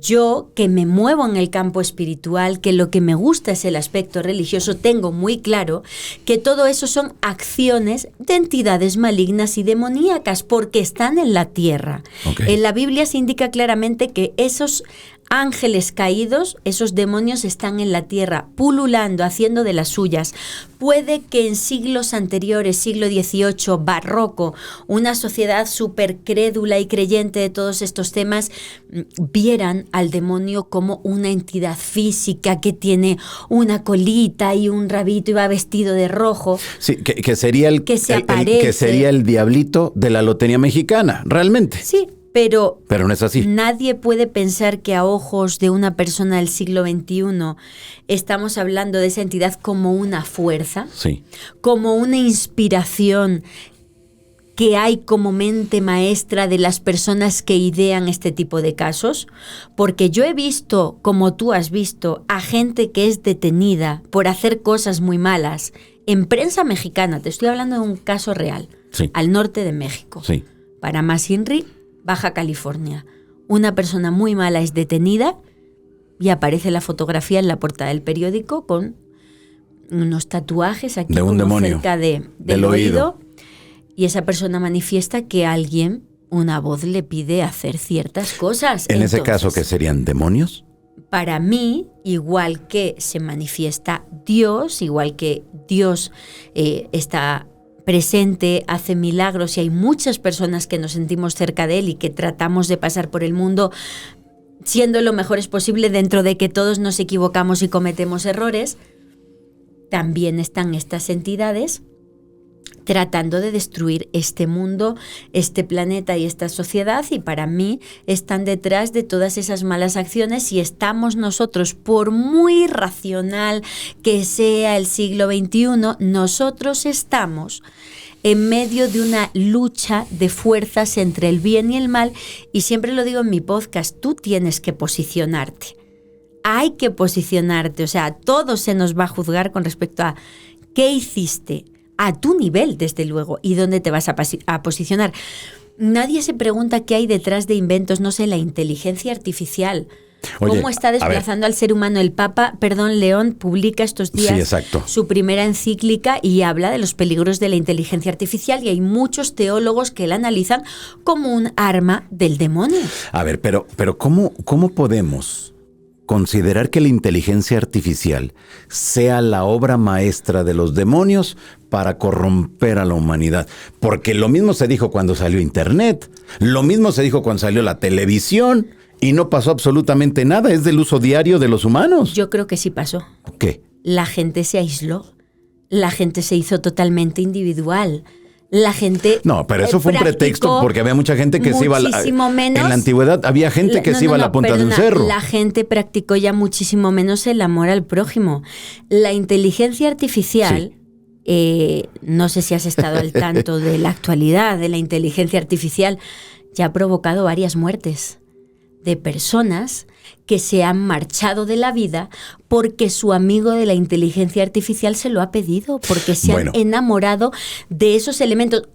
Yo, que me muevo en el campo espiritual, que lo que me gusta es el aspecto religioso, tengo muy claro que todo eso son acciones de entidades malignas y demoníacas porque están en la tierra. En la Biblia se indica claramente que esos ángeles caídos, esos demonios están en la tierra, pululando, haciendo de las suyas. Puede que en siglos anteriores, siglo XVIII, barroco, una sociedad súper crédula y creyente de todos estos temas, vieran al demonio como una entidad física que tiene una colita y un rabito y va vestido de rojo. Sí, que sería que sería el diablito de la lotería mexicana, realmente. Sí. Pero no es así. Nadie puede pensar que a ojos de una persona del siglo XXI estamos hablando de esa entidad como una fuerza, sí, como una inspiración que hay como mente maestra de las personas que idean este tipo de casos, porque yo he visto, como tú has visto, a gente que es detenida por hacer cosas muy malas en prensa mexicana. Te estoy hablando de un caso real, sí, al norte de México, sí, Paramas-Inri, Baja California. Una persona muy mala es detenida y aparece la fotografía en la portada del periódico con unos tatuajes aquí de un demonio cerca del oído. Y esa persona manifiesta que alguien, una voz, le pide hacer ciertas cosas. En ese caso, ¿qué serían demonios? Para mí, igual que se manifiesta Dios, igual que Dios está presente, hace milagros y hay muchas personas que nos sentimos cerca de él y que tratamos de pasar por el mundo siendo lo mejores posible dentro de que todos nos equivocamos y cometemos errores, también están estas entidades tratando de destruir este mundo, este planeta y esta sociedad, y para mí están detrás de todas esas malas acciones, y estamos nosotros, por muy racional que sea el siglo XXI, nosotros estamos en medio de una lucha de fuerzas entre el bien y el mal, y siempre lo digo en mi podcast, tú tienes que posicionarte. Hay que posicionarte, o sea, todo se nos va a juzgar con respecto a qué hiciste, a tu nivel, desde luego, y dónde te vas a posicionar. Nadie se pregunta qué hay detrás de inventos, no sé, la inteligencia artificial. Oye, ¿cómo está desplazando al ser humano? El Papa, León, publica estos días su primera encíclica y habla de los peligros de la inteligencia artificial, y hay muchos teólogos que la analizan como un arma del demonio. A ver, pero ¿cómo podemos considerar que la inteligencia artificial sea la obra maestra de los demonios para corromper a la humanidad? Porque lo mismo se dijo cuando salió Internet, lo mismo se dijo cuando salió la televisión, y no pasó absolutamente nada, es del uso diario de los humanos. Yo creo que sí pasó. ¿Qué? La gente se aisló, la gente se hizo totalmente individual. La gente no, pero eso fue un pretexto, porque había mucha gente que se iba en la antigüedad había gente que se iba a la punta de un cerro. La gente practicó ya muchísimo menos el amor al prójimo. La inteligencia artificial, no sé si has estado al tanto de la actualidad de la inteligencia artificial, ya ha provocado varias muertes de personas que se han marchado de la vida porque su amigo de la inteligencia artificial se lo ha pedido, porque se han enamorado de esos elementos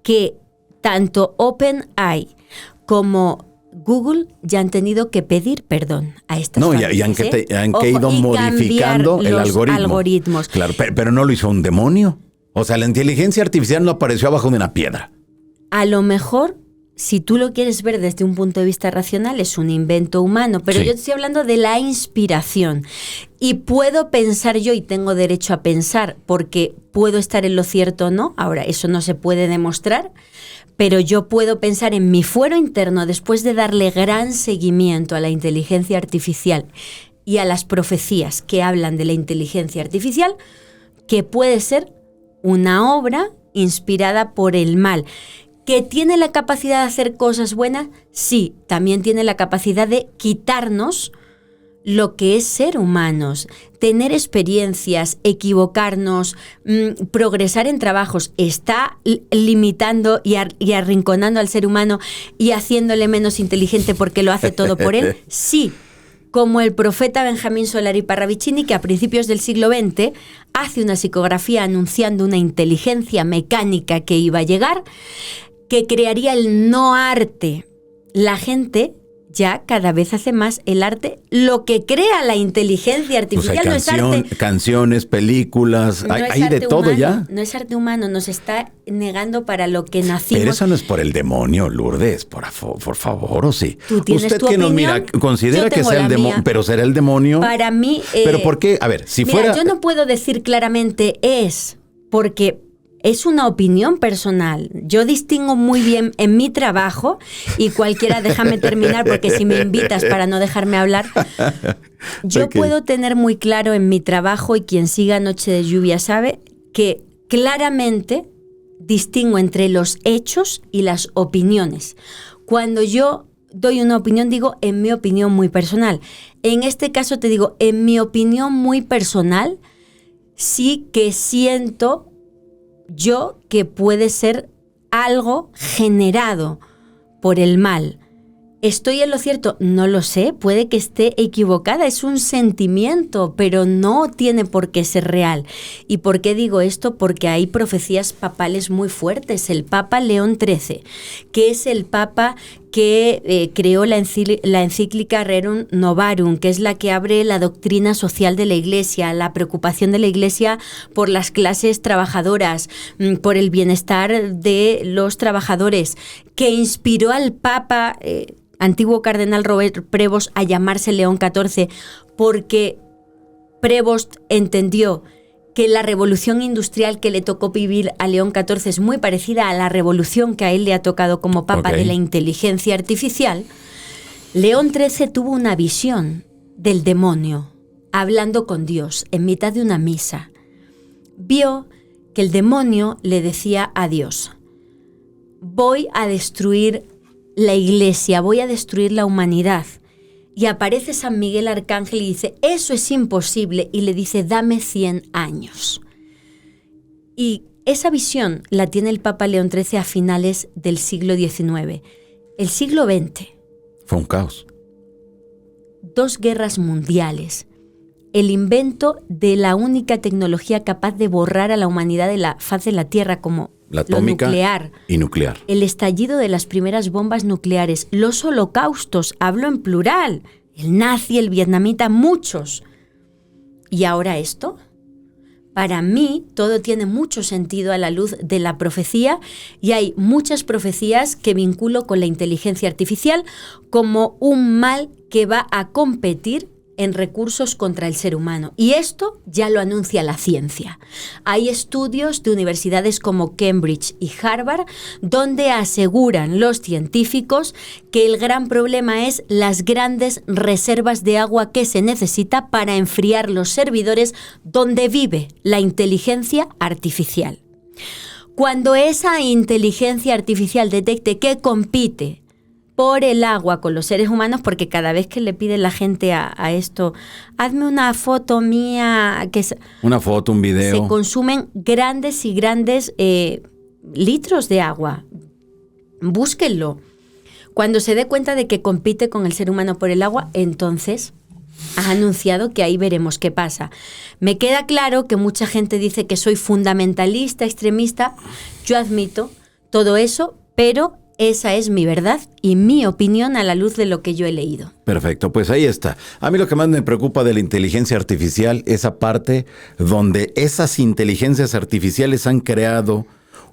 que tanto OpenAI como Google ya han tenido que pedir perdón a estas familias. Y han ido modificando el algoritmo. Claro, pero no lo hizo un demonio. O sea, la inteligencia artificial no apareció abajo de una piedra. A lo mejor, si tú lo quieres ver desde un punto de vista racional, es un invento humano, pero yo te estoy hablando de la inspiración. Y puedo pensar yo, y tengo derecho a pensar, porque puedo estar en lo cierto o no. Ahora, eso no se puede demostrar, pero yo puedo pensar en mi fuero interno, después de darle gran seguimiento a la inteligencia artificial y a las profecías que hablan de la inteligencia artificial, que puede ser una obra inspirada por el mal. ¿Que tiene la capacidad de hacer cosas buenas? Sí, también tiene la capacidad de quitarnos lo que es ser humanos, tener experiencias, equivocarnos, progresar en trabajos. ¿Está limitando y arrinconando al ser humano y haciéndole menos inteligente porque lo hace todo por él? Sí, como el profeta Benjamín Solari Parravicini, que a principios del siglo XX hace una psicografía anunciando una inteligencia mecánica que iba a llegar, que crearía el no arte. La gente ya cada vez hace más el arte, lo que crea la inteligencia artificial. Pues hay no es arte. Canciones, películas, No hay de todo humano, ya. No es arte humano, nos está negando para lo que nacimos. Pero eso no es por el demonio, Lourdes, por favor, ¿o sí? Tú tienes Usted tu que nos opinión, mira, considera yo que tengo sea el la demonio, mía. pero será el demonio. Para mí... ¿Pero por qué? A ver, si mira, fuera... yo no puedo decir claramente porque es una opinión personal. Yo distingo muy bien en mi trabajo, y cualquiera, déjame terminar porque si me invitas para no dejarme hablar, yo Okay. puedo tener muy claro en mi trabajo, y quien siga Noche de Lluvia sabe que claramente distingo entre los hechos y las opiniones. Cuando yo doy una opinión, digo en mi opinión muy personal. En este caso te digo, en mi opinión muy personal, sí que siento yo que puede ser algo generado por el mal. ¿Estoy en lo cierto? No lo sé, puede que esté equivocada, es un sentimiento, pero no tiene por qué ser real. ¿Y por qué digo esto? Porque hay profecías papales muy fuertes. El Papa León XIII, que es el Papa que creó la encíclica Rerum Novarum, que es la que abre la doctrina social de la Iglesia, la preocupación de la Iglesia por las clases trabajadoras, por el bienestar de los trabajadores, que inspiró al Papa... antiguo cardenal Robert Prevost a llamarse León XIV, porque Prevost entendió que la revolución industrial que le tocó vivir a León XIV es muy parecida a la revolución que a él le ha tocado como papa de la inteligencia artificial. León XIII tuvo una visión del demonio hablando con Dios en mitad de una misa. Vio que el demonio le decía a Dios: voy a destruir la Iglesia, voy a destruir la humanidad. Y aparece San Miguel Arcángel y dice: eso es imposible, y le dice: dame 100 años. Y esa visión la tiene el Papa León XIII a finales del siglo XIX. El siglo XX. Fue un caos. 2 guerras mundiales. El invento de la única tecnología capaz de borrar a la humanidad de la faz de la Tierra, como la atómica nuclear. Y nuclear. El estallido de las primeras bombas nucleares, los holocaustos, hablo en plural, el nazi, el vietnamita, muchos. ¿Y ahora esto? Para mí todo tiene mucho sentido a la luz de la profecía, y hay muchas profecías que vinculo con la inteligencia artificial como un mal que va a competir en recursos contra el ser humano. Y esto ya lo anuncia la ciencia. Hay estudios de universidades como Cambridge y Harvard donde aseguran los científicos que el gran problema es las grandes reservas de agua que se necesita para enfriar los servidores donde vive la inteligencia artificial. Cuando esa inteligencia artificial detecte que compite por el agua con los seres humanos, porque cada vez que le pide la gente a esto, hazme una foto mía, una foto, un video, se consumen grandes y grandes litros de agua. Búsquenlo. Cuando se dé cuenta de que compite con el ser humano por el agua, entonces ha anunciado que ahí veremos qué pasa. Me queda claro que mucha gente dice que soy fundamentalista, extremista. Yo admito todo eso, pero esa es mi verdad y mi opinión a la luz de lo que yo he leído. Perfecto, pues ahí está. A mí lo que más me preocupa de la inteligencia artificial, esa parte donde esas inteligencias artificiales han creado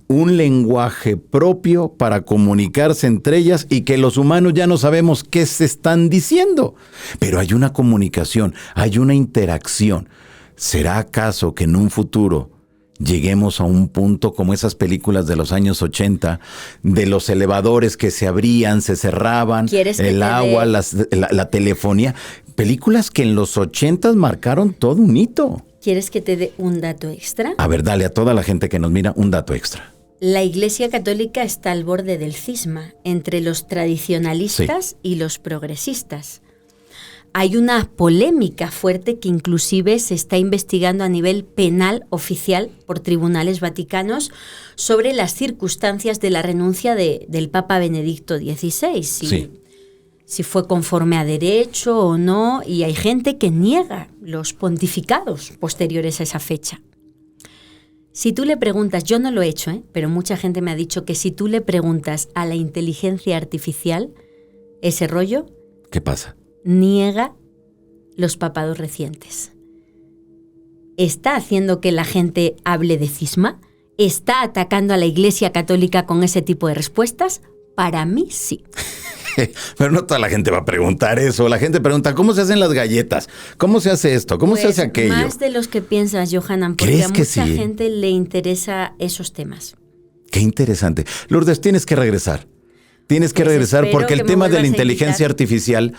un lenguaje propio para comunicarse entre ellas y que los humanos ya no sabemos qué se están diciendo. Pero hay una comunicación, hay una interacción. ¿Será acaso que en un futuro lleguemos a un punto como esas películas de los años 80, de los elevadores que se abrían, se cerraban, el agua, la telefonía? Películas que en los 80 marcaron todo un hito. ¿Quieres que te dé un dato extra? A ver, dale a toda la gente que nos mira un dato extra. La Iglesia Católica está al borde del cisma entre los tradicionalistas y los progresistas. Hay una polémica fuerte que inclusive se está investigando a nivel penal oficial por tribunales vaticanos sobre las circunstancias de la renuncia del Papa Benedicto XVI, si fue conforme a derecho o no, y hay gente que niega los pontificados posteriores a esa fecha. Si tú le preguntas, yo no lo he hecho, pero mucha gente me ha dicho que si tú le preguntas a la inteligencia artificial ese rollo, ¿Qué pasa? Niega los papados recientes. ¿Está haciendo que la gente hable de cisma? ¿Está atacando a la Iglesia Católica con ese tipo de respuestas? Para mí, sí. Pero no toda la gente va a preguntar eso. La gente pregunta, ¿cómo se hacen las galletas? ¿Cómo se hace esto? ¿Cómo se hace aquello? Más de los que piensas, Johanan, porque a mucha gente le interesa esos temas. Qué interesante. Lourdes, tienes que regresar. Tienes que regresar porque el tema de la inteligencia artificial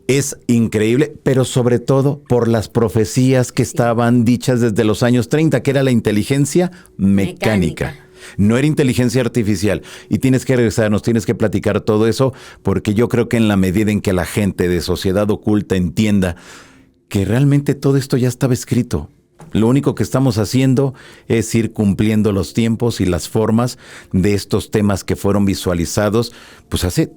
es increíble, pero sobre todo por las profecías que estaban dichas desde los años 30, que era la inteligencia mecánica. No era inteligencia artificial. Y tienes que regresar, nos tienes que platicar todo eso, porque yo creo que en la medida en que la gente de Sociedad Oculta entienda que realmente todo esto ya estaba escrito, lo único que estamos haciendo es ir cumpliendo los tiempos y las formas de estos temas que fueron visualizados pues hace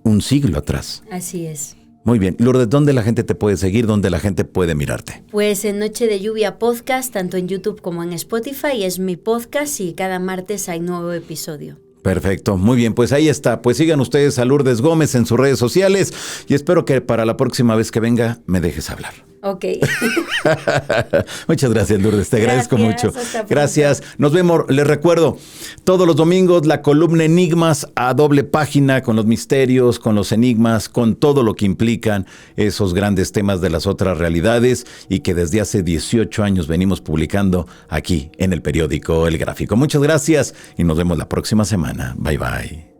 un siglo atrás. Así es. Muy bien. Lourdes, ¿dónde la gente te puede seguir? ¿Dónde la gente puede mirarte? Pues en Noche de Lluvia Podcast, tanto en YouTube como en Spotify, es mi podcast y cada martes hay nuevo episodio. Perfecto, muy bien, pues ahí está. Pues sigan ustedes a Lourdes Gómez en sus redes sociales y espero que para la próxima vez que venga me dejes hablar. Ok. Muchas gracias, Lourdes, te agradezco mucho. Gracias, nos vemos. Les recuerdo, todos los domingos la columna Enigmas a doble página con los misterios, con los enigmas, con todo lo que implican esos grandes temas de las otras realidades y que desde hace 18 años venimos publicando aquí en el periódico El Gráfico. Muchas gracias y nos vemos la próxima semana. Bye, bye.